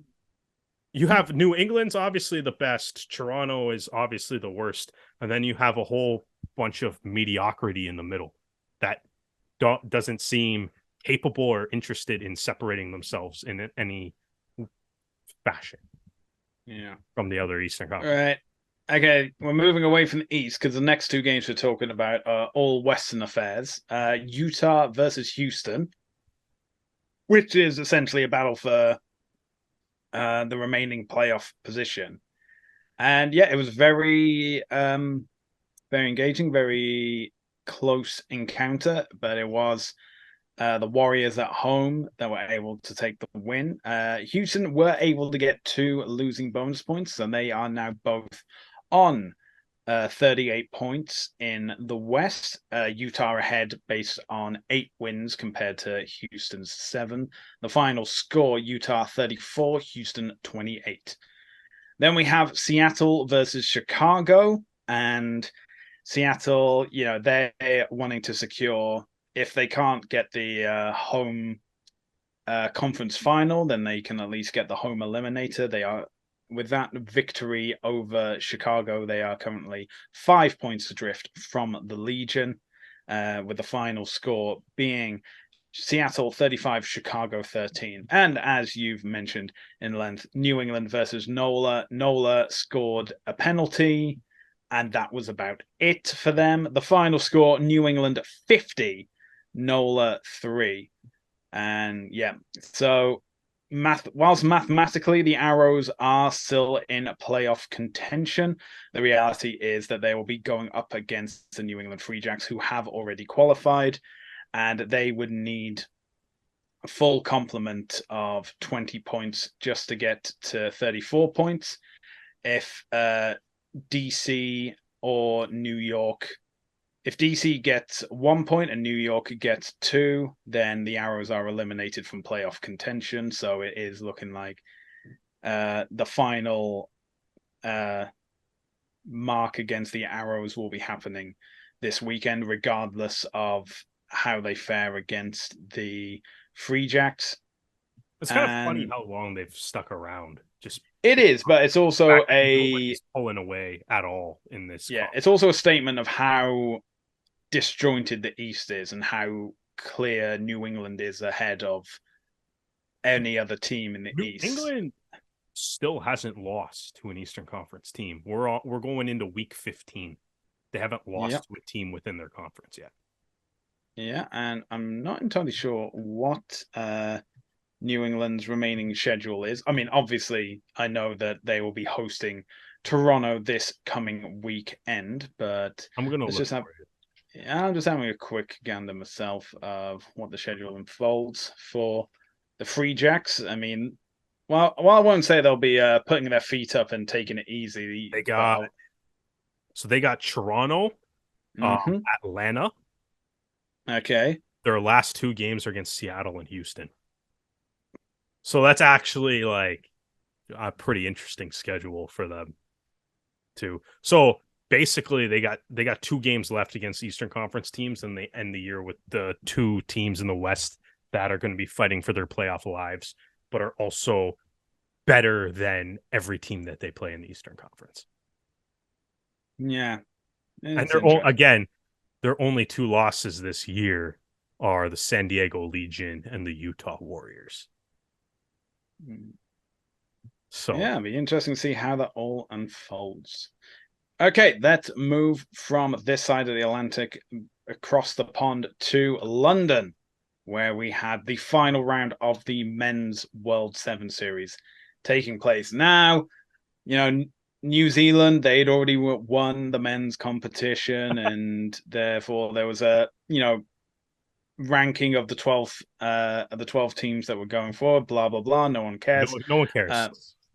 You have New England's obviously the best. Toronto is obviously the worst. And then you have a whole bunch of mediocrity in the middle that doesn't seem capable or interested in separating themselves in any fashion from the other Eastern Conference. Right. Okay, we're moving away from the East because the next 2 games we're talking about are all Western affairs. Utah versus Houston, which is essentially a battle for the remaining playoff position. And yeah, it was very very engaging, very close encounter, but it was the Warriors at home that were able to take the win. Houston were able to get 2 losing bonus points, and they are now both on 38 points in the West. Utah ahead based on 8 wins compared to Houston's 7. The final score, Utah 34, Houston 28. Then we have Seattle versus Chicago, and Seattle, they're wanting to secure, if they can't get the home conference final, then they can at least get the home eliminator. They are, with that victory over Chicago, they are currently 5 points adrift from the Legion, with the final score being Seattle 35, Chicago 13. And as you've mentioned in length, New England versus NOLA. NOLA scored a penalty, and that was about it for them. The final score, New England 50, NOLA 3. And yeah, so whilst mathematically the Arrows are still in playoff contention, the reality is that they will be going up against the New England Free Jacks, who have already qualified, and they would need a full complement of 20 points just to get to 34 points. If DC or New York, if DC gets 1 point and New York gets 2, then the Arrows are eliminated from playoff contention. So it is looking like the final mark against the Arrows will be happening this weekend, regardless of how they fare against the Free Jacks. It's kind of funny how long they've stuck around. It is, but it's also nobody's pulling away at all in this. Yeah, it's also a statement of how disjointed the East is and how clear New England is ahead of any other team in the East. England still hasn't lost to an Eastern Conference team. We're going into week 15. They haven't lost to a team within their conference yet. Yeah, and I'm not entirely sure what New England's remaining schedule is. I mean, obviously, I know that they will be hosting Toronto this coming weekend. But I'm gonna let's look just have. for it. I'm just having a quick gander myself of what the schedule unfolds for the Free Jacks. I mean, well, I won't say they'll be putting their feet up and taking it easy, They but got they got Toronto, mm-hmm. Atlanta. Okay. Their last 2 games are against Seattle and Houston. So that's actually like a pretty interesting schedule for them too. So basically they got 2 games left against Eastern Conference teams, and they end the year with the 2 teams in the West that are going to be fighting for their playoff lives, but are also better than every team that they play in the Eastern Conference. Yeah. And It's interesting. again, their only 2 losses this year are the San Diego Legion and the Utah Warriors. Mm. So Yeah, it'll be interesting to see how that all unfolds. Okay, let's move from this side of the Atlantic across the pond to London, where we had the final round of the Men's World 7 Series taking place. Now, New Zealand, they'd already won the men's competition, and therefore there was a, ranking of the 12 teams that were going forward, blah, blah, blah. No one cares. no one cares.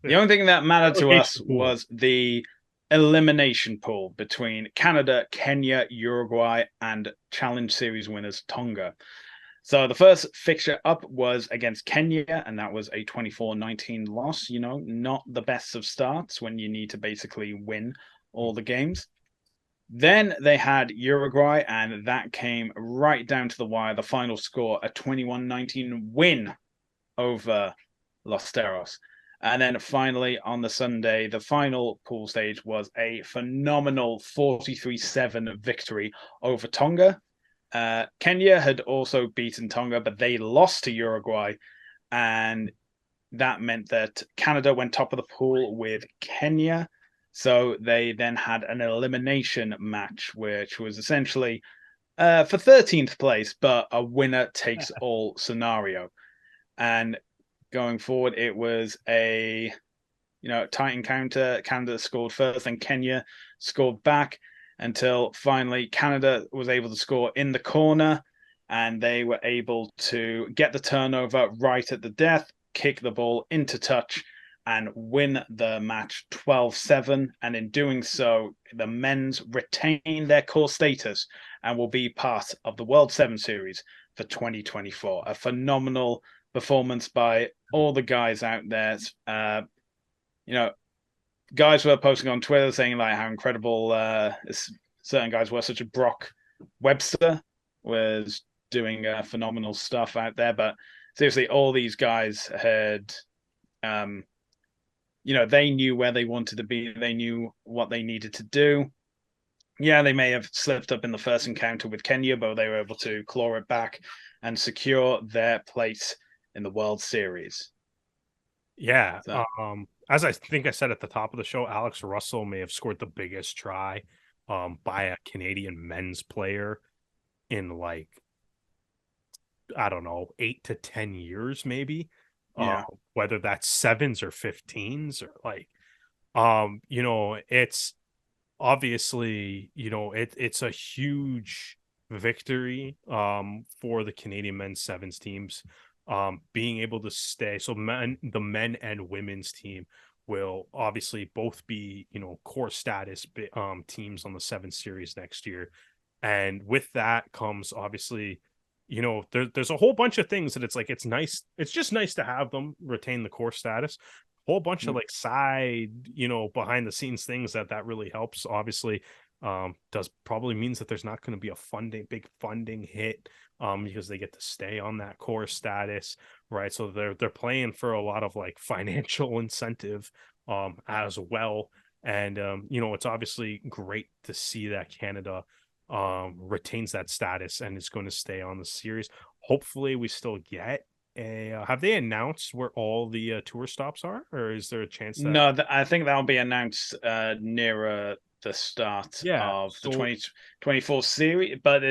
The only thing that mattered to us Relegation pool. was the elimination pool between Canada, Kenya, Uruguay, and Challenge Series winners Tonga. So the first fixture up was against Kenya, and that was a 24-19 loss. Not the best of starts when you need to basically win all the games. Then they had Uruguay, and that came right down to the wire. The final score, a 21-19 win over Los Teros. And then finally on the Sunday, the final pool stage was a phenomenal 43-7 victory over Tonga. Kenya had also beaten Tonga, but they lost to Uruguay. And that meant that Canada went top of the pool with Kenya. So they then had an elimination match, which was essentially for 13th place, but a winner takes all scenario. And going forward, it was a tight encounter. Canada scored first, and Kenya scored back until finally Canada was able to score in the corner, and they were able to get the turnover right at the death, kick the ball into touch, and win the match 12-7. And in doing so, the men's retain their core status and will be part of the World 7 Series for 2024. A phenomenal performance by all the guys out there. Guys were posting on Twitter saying like how incredible certain guys were, such as Brock Webster was doing phenomenal stuff out there. But seriously, all these guys had, they knew where they wanted to be. They knew what they needed to do. Yeah, they may have slipped up in the first encounter with Kenya, but they were able to claw it back and secure their place in the World Series. Yeah. So, As I think I said at the top of the show, Alex Russell may have scored the biggest try by a Canadian men's player in like, I don't know, 8 to 10 years, maybe. yeah. Whether that's 7s or 15s or like, it's obviously, it's a huge victory for the Canadian men's 7s teams. Being able to stay, so the men and women's team will obviously both be core status teams on the 7 series next year, and with that comes obviously there's a whole bunch of things that it's just nice to have them retain the core status. Whole bunch of like side behind the scenes things that really helps. Obviously does probably means that there's not going to be a big funding hit because they get to stay on that core status, right? So they're playing for a lot of like financial incentive as well. And it's obviously great to see that Canada retains that status and is going to stay on the series. Hopefully we still get have they announced where all the tour stops are, or is there a chance that No, I think that'll be announced nearer the start of the 2024 series. But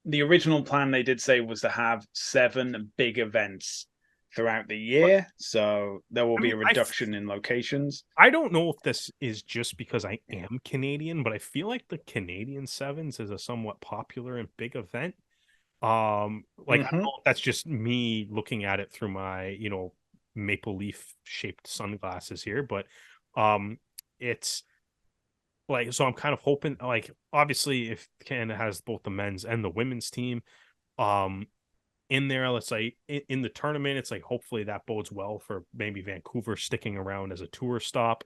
the original plan they did say was to have 7 big events throughout the But year, so there will I be mean, a reduction in locations. I don't know if this is just because I am Canadian, but I feel like the Canadian Sevens is a somewhat popular and big event. Like I don't Hmm. know if that's just me looking at it through my, maple leaf shaped sunglasses here, but um it's like, so I'm kind of hoping, like, obviously if Canada has both the men's and the women's team um in there, let's say in the tournament, it's like hopefully that bodes well for maybe Vancouver sticking around as a tour stop.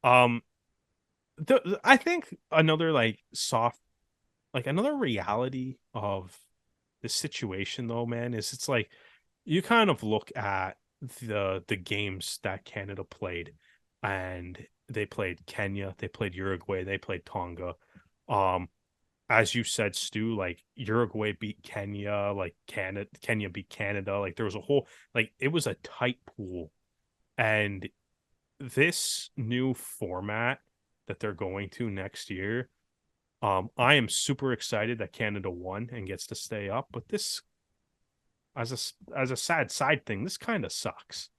Um I think another like soft, like another reality of the situation though, man, is it's like you kind of look at the games that Canada played, and they played Kenya, they played Uruguay, they played Tonga. Um, as you said, Stu, like Uruguay beat Kenya, like Kenya beat Canada. Like there was a whole, like it was a tight pool. And this new format that they're going to next year, I am super excited that Canada won and gets to stay up. But this, as a sad side thing, this kind of sucks.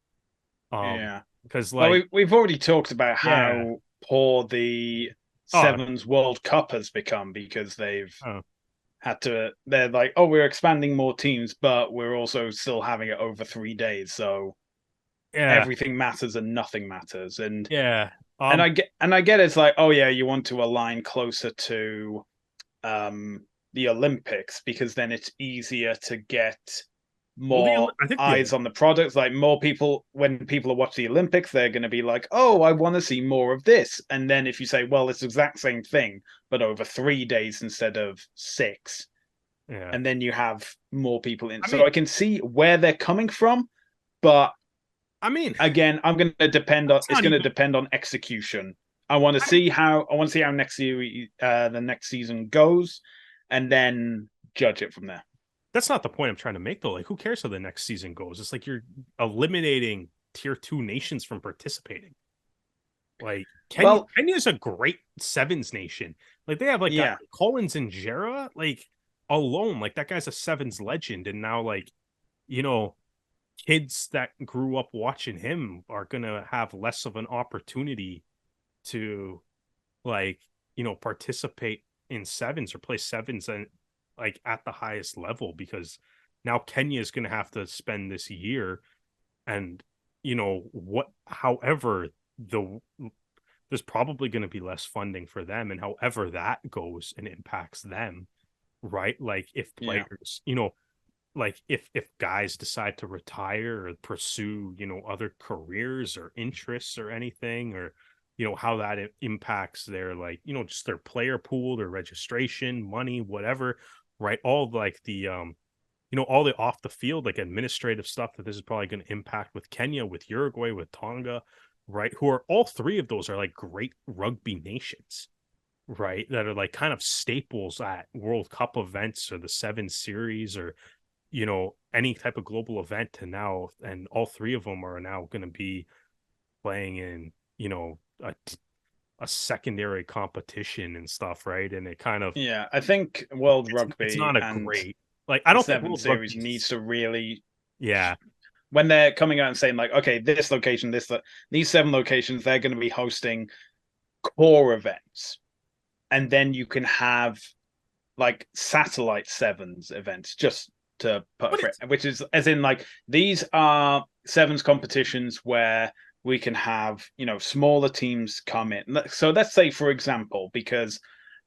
Um, Yeah. because Well, like, we've already talked about yeah, how poor the oh, Sevens World Cup has become because they've oh, had to. They're like, oh, we're expanding more teams, but we're also still having it over 3 days, so yeah, everything matters and nothing matters. yeah, And I get it's like, oh yeah, you want to align closer to um the Olympics because then it's easier to get well, more I think eyes on the products. Like more people, when people are watching the Olympics, they're going to be like, oh, I want to see more of this. And then if you say, well, it's the exact same thing but over 3 days instead of six, yeah, and then you have more people in. I So mean, I can see where they're coming from, but I mean, again, I'm going to depend on. that's It's not going to even. depend on execution. I want to see how the next season goes, and then judge it from there. That's not the point I'm trying to make, though. Like, who cares how the next season goes? It's like you're eliminating tier 2 nations from participating. Like Well, Kenya's a great sevens nation. Like they have like guys yeah, like Collins and Jera, like alone. Like that guy's a sevens legend, and now like you know kids that grew up watching him are gonna have less of an opportunity to like participate in sevens or play sevens and like at the highest level, because now Kenya is gonna have to spend this year, and what however the there's probably going to be less funding for them, and however that goes and impacts them, right? Like if yeah, players, like if guys decide to retire or pursue other careers or interests or anything, or how that impacts their like just their player pool, their registration money, whatever, right? All like the all the off the field, like administrative stuff that this is probably going to impact with Kenya, with Uruguay, with Tonga, right? Who are all three of those are like great rugby nations, right? That are like kind of staples at World Cup events or the Seven Series or, any type of global event. And all three of them are now going to be playing in, a secondary competition and stuff, right? And it kind of, yeah. I think World it's Rugby not a and great, like, I the don't think Seven World Series Rugby's, needs to really, yeah. when they're coming out and saying like, okay, this location, these seven locations, they're going to be hosting core events, and then you can have like satellite sevens events just to put a But phrase, it's, which is as in like these are sevens competitions where we can have smaller teams come in. So let's say, for example, because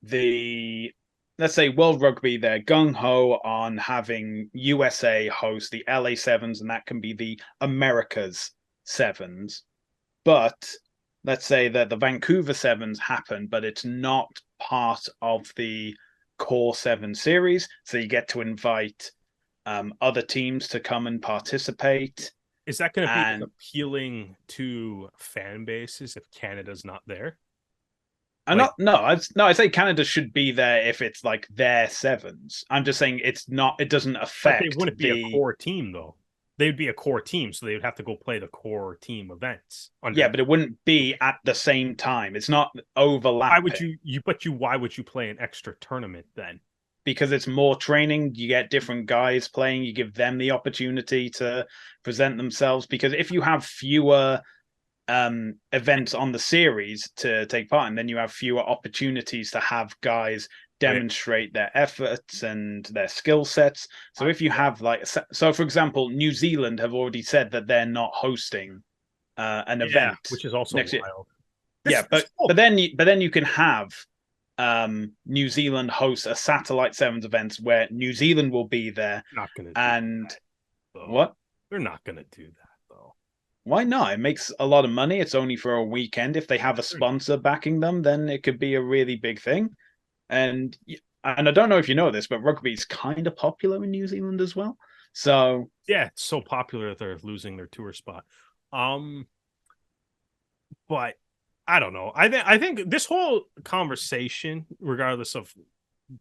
the let's say World Rugby, they're gung ho on having USA host the LA Sevens, and that can be the Americas Sevens. But let's say that the Vancouver Sevens happen, but it's not part of the core seven series. So you get to invite other teams to come and participate. is that going to be like And appealing to fan bases if Canada's not there? I'm Like, not, no, I say Canada should be there if it's like their sevens. I'm just saying it's not, it doesn't but they affect wouldn't be a the, core team though. They'd be a core team, so they would have to go play the core team events yeah, under. but it wouldn't be at the same time. It's not Why would overlapping. you? But why would you play an extra tournament then? because it's more training. You get different guys playing. You give them the opportunity to present themselves. Because if you have fewer events on the series to take part in, then you have fewer opportunities to have guys demonstrate their efforts and their skill sets. So if you have so for example, New Zealand have already said that they're not hosting an event, which is also next wild. Year. But then you can have New Zealand host a satellite sevens events where New Zealand will be there. Not gonna and that, what? They're not gonna do that though. Why not? It makes a lot of money. It's only for a weekend. If they have a sponsor backing them, then it could be a really big thing. And I don't know if you know this, but rugby is kind of popular in New Zealand as well. So yeah, it's so popular that they're losing their tour spot. But I don't know. I think this whole conversation, regardless of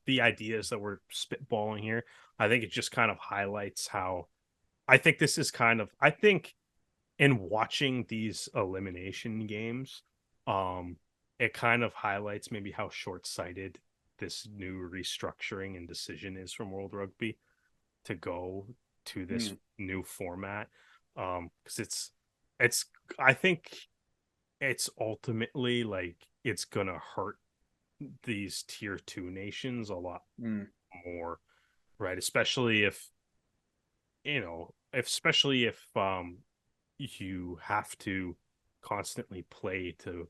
the ideas that we're spitballing here, I think it just kind of highlights how I think this is kind of in watching these elimination games, it kind of highlights maybe how short-sighted this new restructuring and decision is from World Rugby to go to this new format. Because it's I think it's ultimately like it's gonna hurt these tier 2 nations a lot more, right? Especially if you have to constantly play to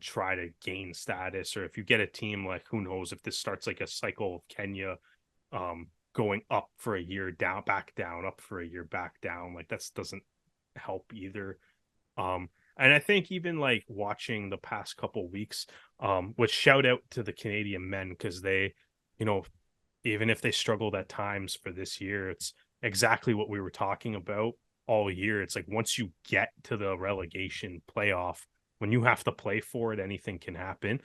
try to gain status, or if you get a team like, who knows if this starts like a cycle of Kenya going up for a year, down, back down, up for a year, back down, like that doesn't help either. And I think even like watching the past couple weeks, which shout out to the Canadian men, because they, even if they struggled at times for this year, it's exactly what we were talking about all year. It's like once you get to the relegation playoff, when you have to play for it, anything can happen.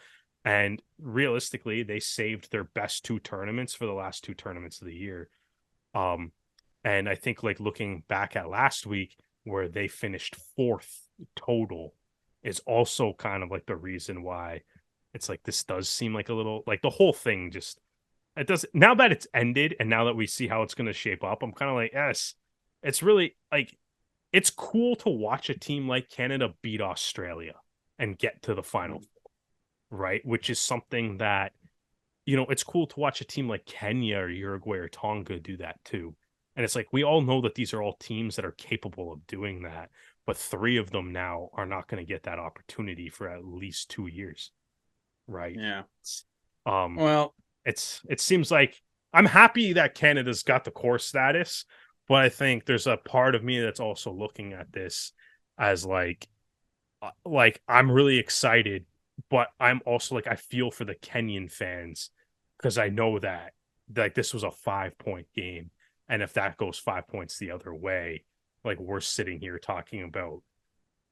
And realistically, they saved their best 2 tournaments for the last 2 tournaments of the year. And I think like looking back at last week, where they finished 4th total, is also kind of like the reason why it's like this does seem like a little like the whole thing just it does now that it's ended, and now that we see how it's going to shape up, I'm kind of like, yes, it's really like it's cool to watch a team like Canada beat Australia and get to the final, right? Which is something that it's cool to watch a team like Kenya or Uruguay or Tonga do that too. And it's like, we all know that these are all teams that are capable of doing that, but 3 of them now are not going to get that opportunity for at least 2 years. Right. Yeah. Well, it seems like I'm happy that Canada's got the core status, but I think there's a part of me that's also looking at this as like I'm really excited, but I'm also like, I feel for the Kenyan fans, because I know that like this was a 5-point game. And if that goes 5 points the other way, like we're sitting here talking about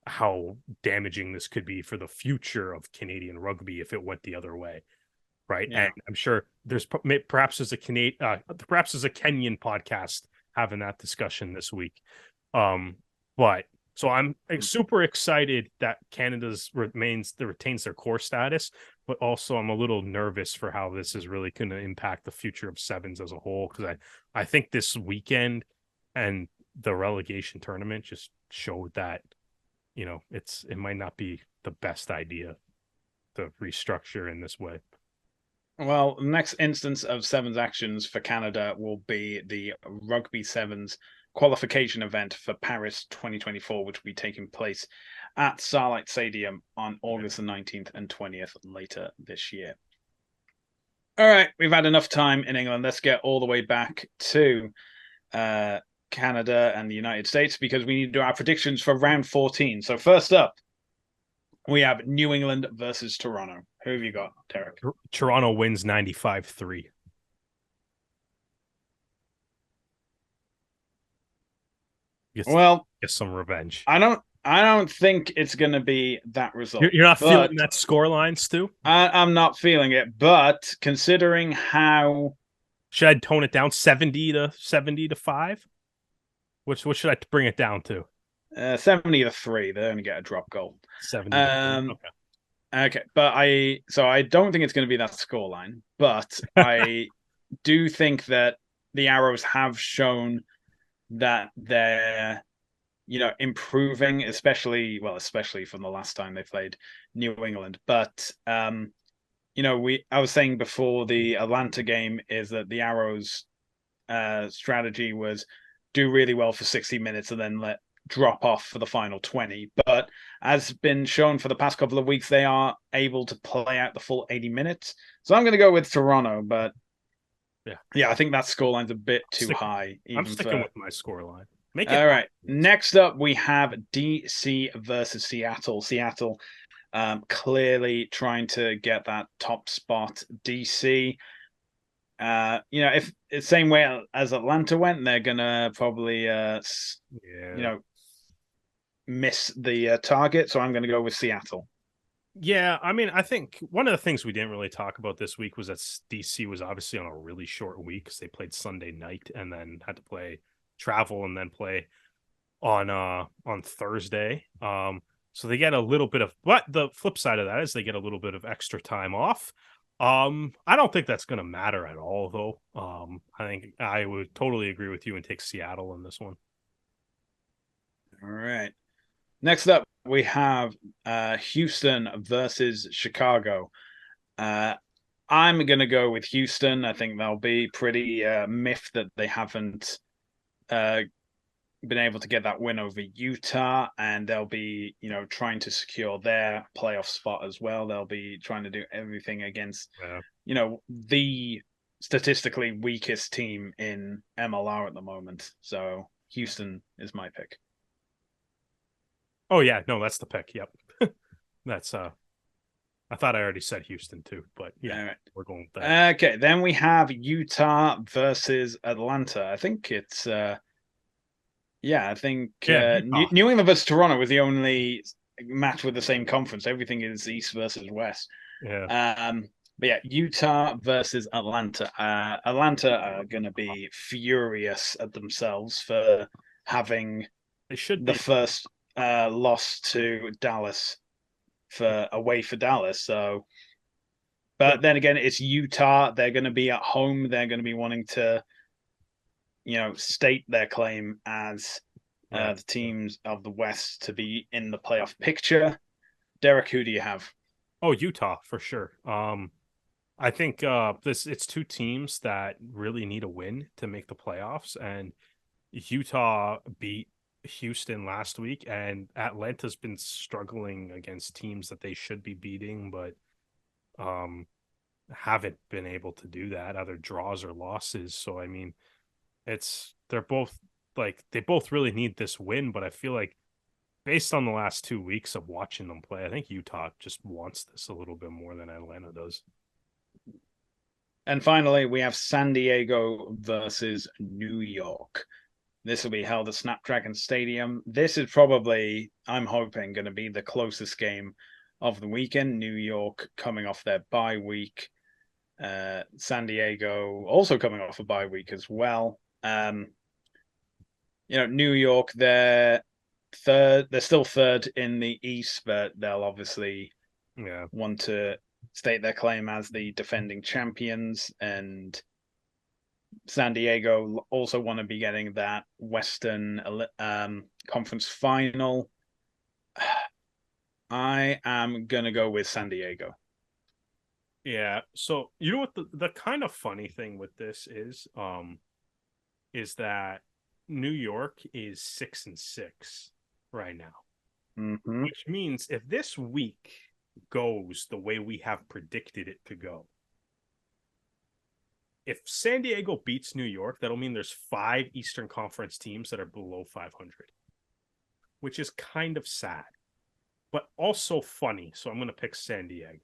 how damaging this could be for the future of Canadian rugby if it went the other way, right? Yeah. And I'm sure there's perhaps there's a Kenyan podcast having that discussion this week. But so I'm super excited that Canada's retains their core status, but also I'm a little nervous for how this is really going to impact the future of sevens as a whole, because I think this weekend and the relegation tournament just showed that it might not be the best idea to restructure in this way. Well, the next instance of sevens actions for Canada will be the Rugby Sevens qualification event for Paris 2024, which will be taking place at Starlight Stadium on August the 19th and 20th later this year. All right, we've had enough time in England. Let's get all the way back to Canada and the United States, because we need to do our predictions for round 14. So first up, we have New England versus Toronto. Who have you got, Derek? Toronto wins 95-3. Well, get some revenge. I don't think it's going to be that result. You're not feeling that scoreline, Stu? I'm not feeling it, but considering how... Should I tone it down 70-5? What should I bring it down to? 70-3. They only get a drop goal. 70. Okay. Okay, but I don't think it's going to be that scoreline, but I do think that the Arrows have shown that they're improving, especially from the last time they played New England. But I was saying before the Atlanta game is that the Arrows strategy was do really well for 60 minutes and then let drop off for the final 20. But as been shown for the past couple of weeks, they are able to play out the full 80 minutes. So I'm going to go with Toronto, but yeah, I think that scoreline's a bit too high. I'm sticking with my scoreline. Make it all right. Next up, we have DC versus Seattle. Seattle clearly trying to get that top spot. DC, if the same way as Atlanta went, they're gonna probably, miss the target. So I'm gonna go with Seattle. Yeah, I mean, I think one of the things we didn't really talk about this week was that DC was obviously on a really short week because they played Sunday night and then had to travel and then play on Thursday. So they get a little bit of, but the flip side of that is they get a little bit of extra time off. I don't think that's going to matter at all, though. I think I would totally agree with you and take Seattle in this one. All right. Next up, we have Houston versus Chicago. I'm going to go with Houston. I think they'll be pretty miffed that they haven't been able to get that win over Utah, and they'll be, trying to secure their playoff spot as well. They'll be trying to do everything against, the statistically weakest team in MLR at the moment. So Houston is my pick. Oh yeah, no, that's the pick. Yep. That's I thought I already said Houston too, but yeah, right. We're going with that. Okay, then we have Utah versus Atlanta. I think it's I think New England versus Toronto was the only match with the same conference. Everything is East versus West. Yeah. But yeah, Utah versus Atlanta. Atlanta are going to be furious at themselves for having the first loss to Dallas away for Dallas. So, but then again, it's Utah. They're going to be at home. They're going to be wanting to, state their claim as the teams of the West to be in the playoff picture. Derek, who do you have? Oh, Utah for sure. I think it's two teams that really need a win to make the playoffs, and Utah beat Houston last week, and Atlanta's been struggling against teams that they should be beating, but haven't been able to do that, either draws or losses. So I mean, they're both they both really need this win, but I feel like based on the last 2 weeks of watching them play, I think Utah just wants this a little bit more than Atlanta does. And finally, we have San Diego versus New York. This will be held at Snapdragon Stadium. This is probably, I'm hoping, going to be the closest game of the weekend. New York coming off their bye week. San Diego also coming off a bye week as well. New York, they're third. They're still third in the East, but they'll obviously want to state their claim as the defending champions, and San Diego also want to be getting that Western Conference final. I am going to go with San Diego. Yeah. So, you know what the kind of funny thing with this is that New York is 6-6 right now, which means if this week goes the way we have predicted it to go, if San Diego beats New York, that'll mean there's 5 Eastern Conference teams that are below 500, which is kind of sad, but also funny. So I'm going to pick San Diego.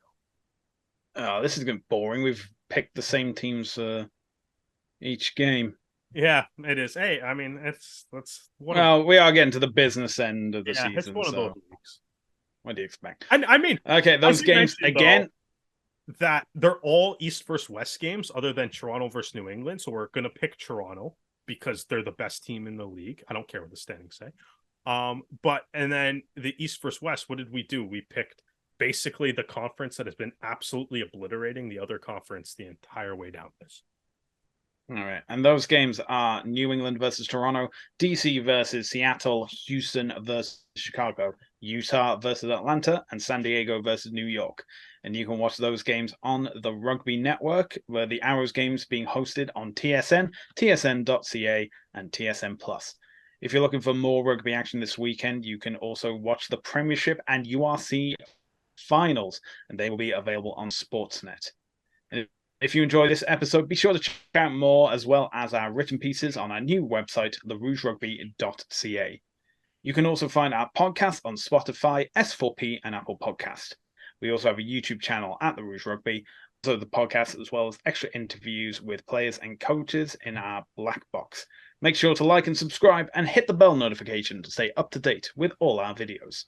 Oh, this is going to be boring. We've picked the same teams each game. Yeah, it is. Hey, I mean, we are getting to the business end of the season. It's one of those weeks. What do you expect? I mean, okay, those games again. That they're all East versus West games, other than Toronto versus New England. So we're going to pick Toronto because they're the best team in the league. I don't care what the standings say. And then the East versus West. What did we do? We picked basically the conference that has been absolutely obliterating the other conference the entire way down this. All right. And those games are New England versus Toronto, DC versus Seattle, Houston versus Chicago, Utah versus Atlanta, and San Diego versus New York. And you can watch those games on the Rugby Network, where the Arrows games being hosted on TSN, tsn.ca, and TSN Plus. If you're looking for more rugby action this weekend, you can also watch the Premiership and URC finals, and they will be available on Sportsnet. And if you enjoy this episode, be sure to check out more as well as our written pieces on our new website, therougerugby.ca. You can also find our podcast on Spotify, S4P, and Apple Podcast. We also have a YouTube channel at The Rouge Rugby, so the podcast as well as extra interviews with players and coaches in our black box. Make sure to like and subscribe and hit the bell notification to stay up to date with all our videos.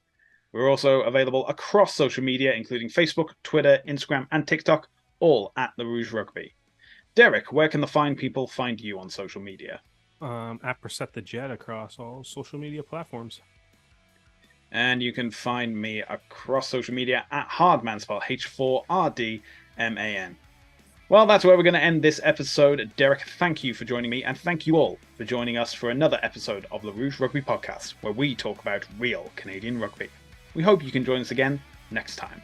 We're also available across social media, including Facebook, Twitter, Instagram, and TikTok, all at The Rouge Rugby. Derek, where can the fine people find you on social media? At Percent the Jet across all social media platforms. And you can find me across social media at Hardman, spelled H4RDMAN. Well, that's where we're going to end this episode. Derek, thank you for joining me, and thank you all for joining us for another episode of the Rouge Rugby podcast, where we talk about real Canadian rugby. We hope you can join us again next time.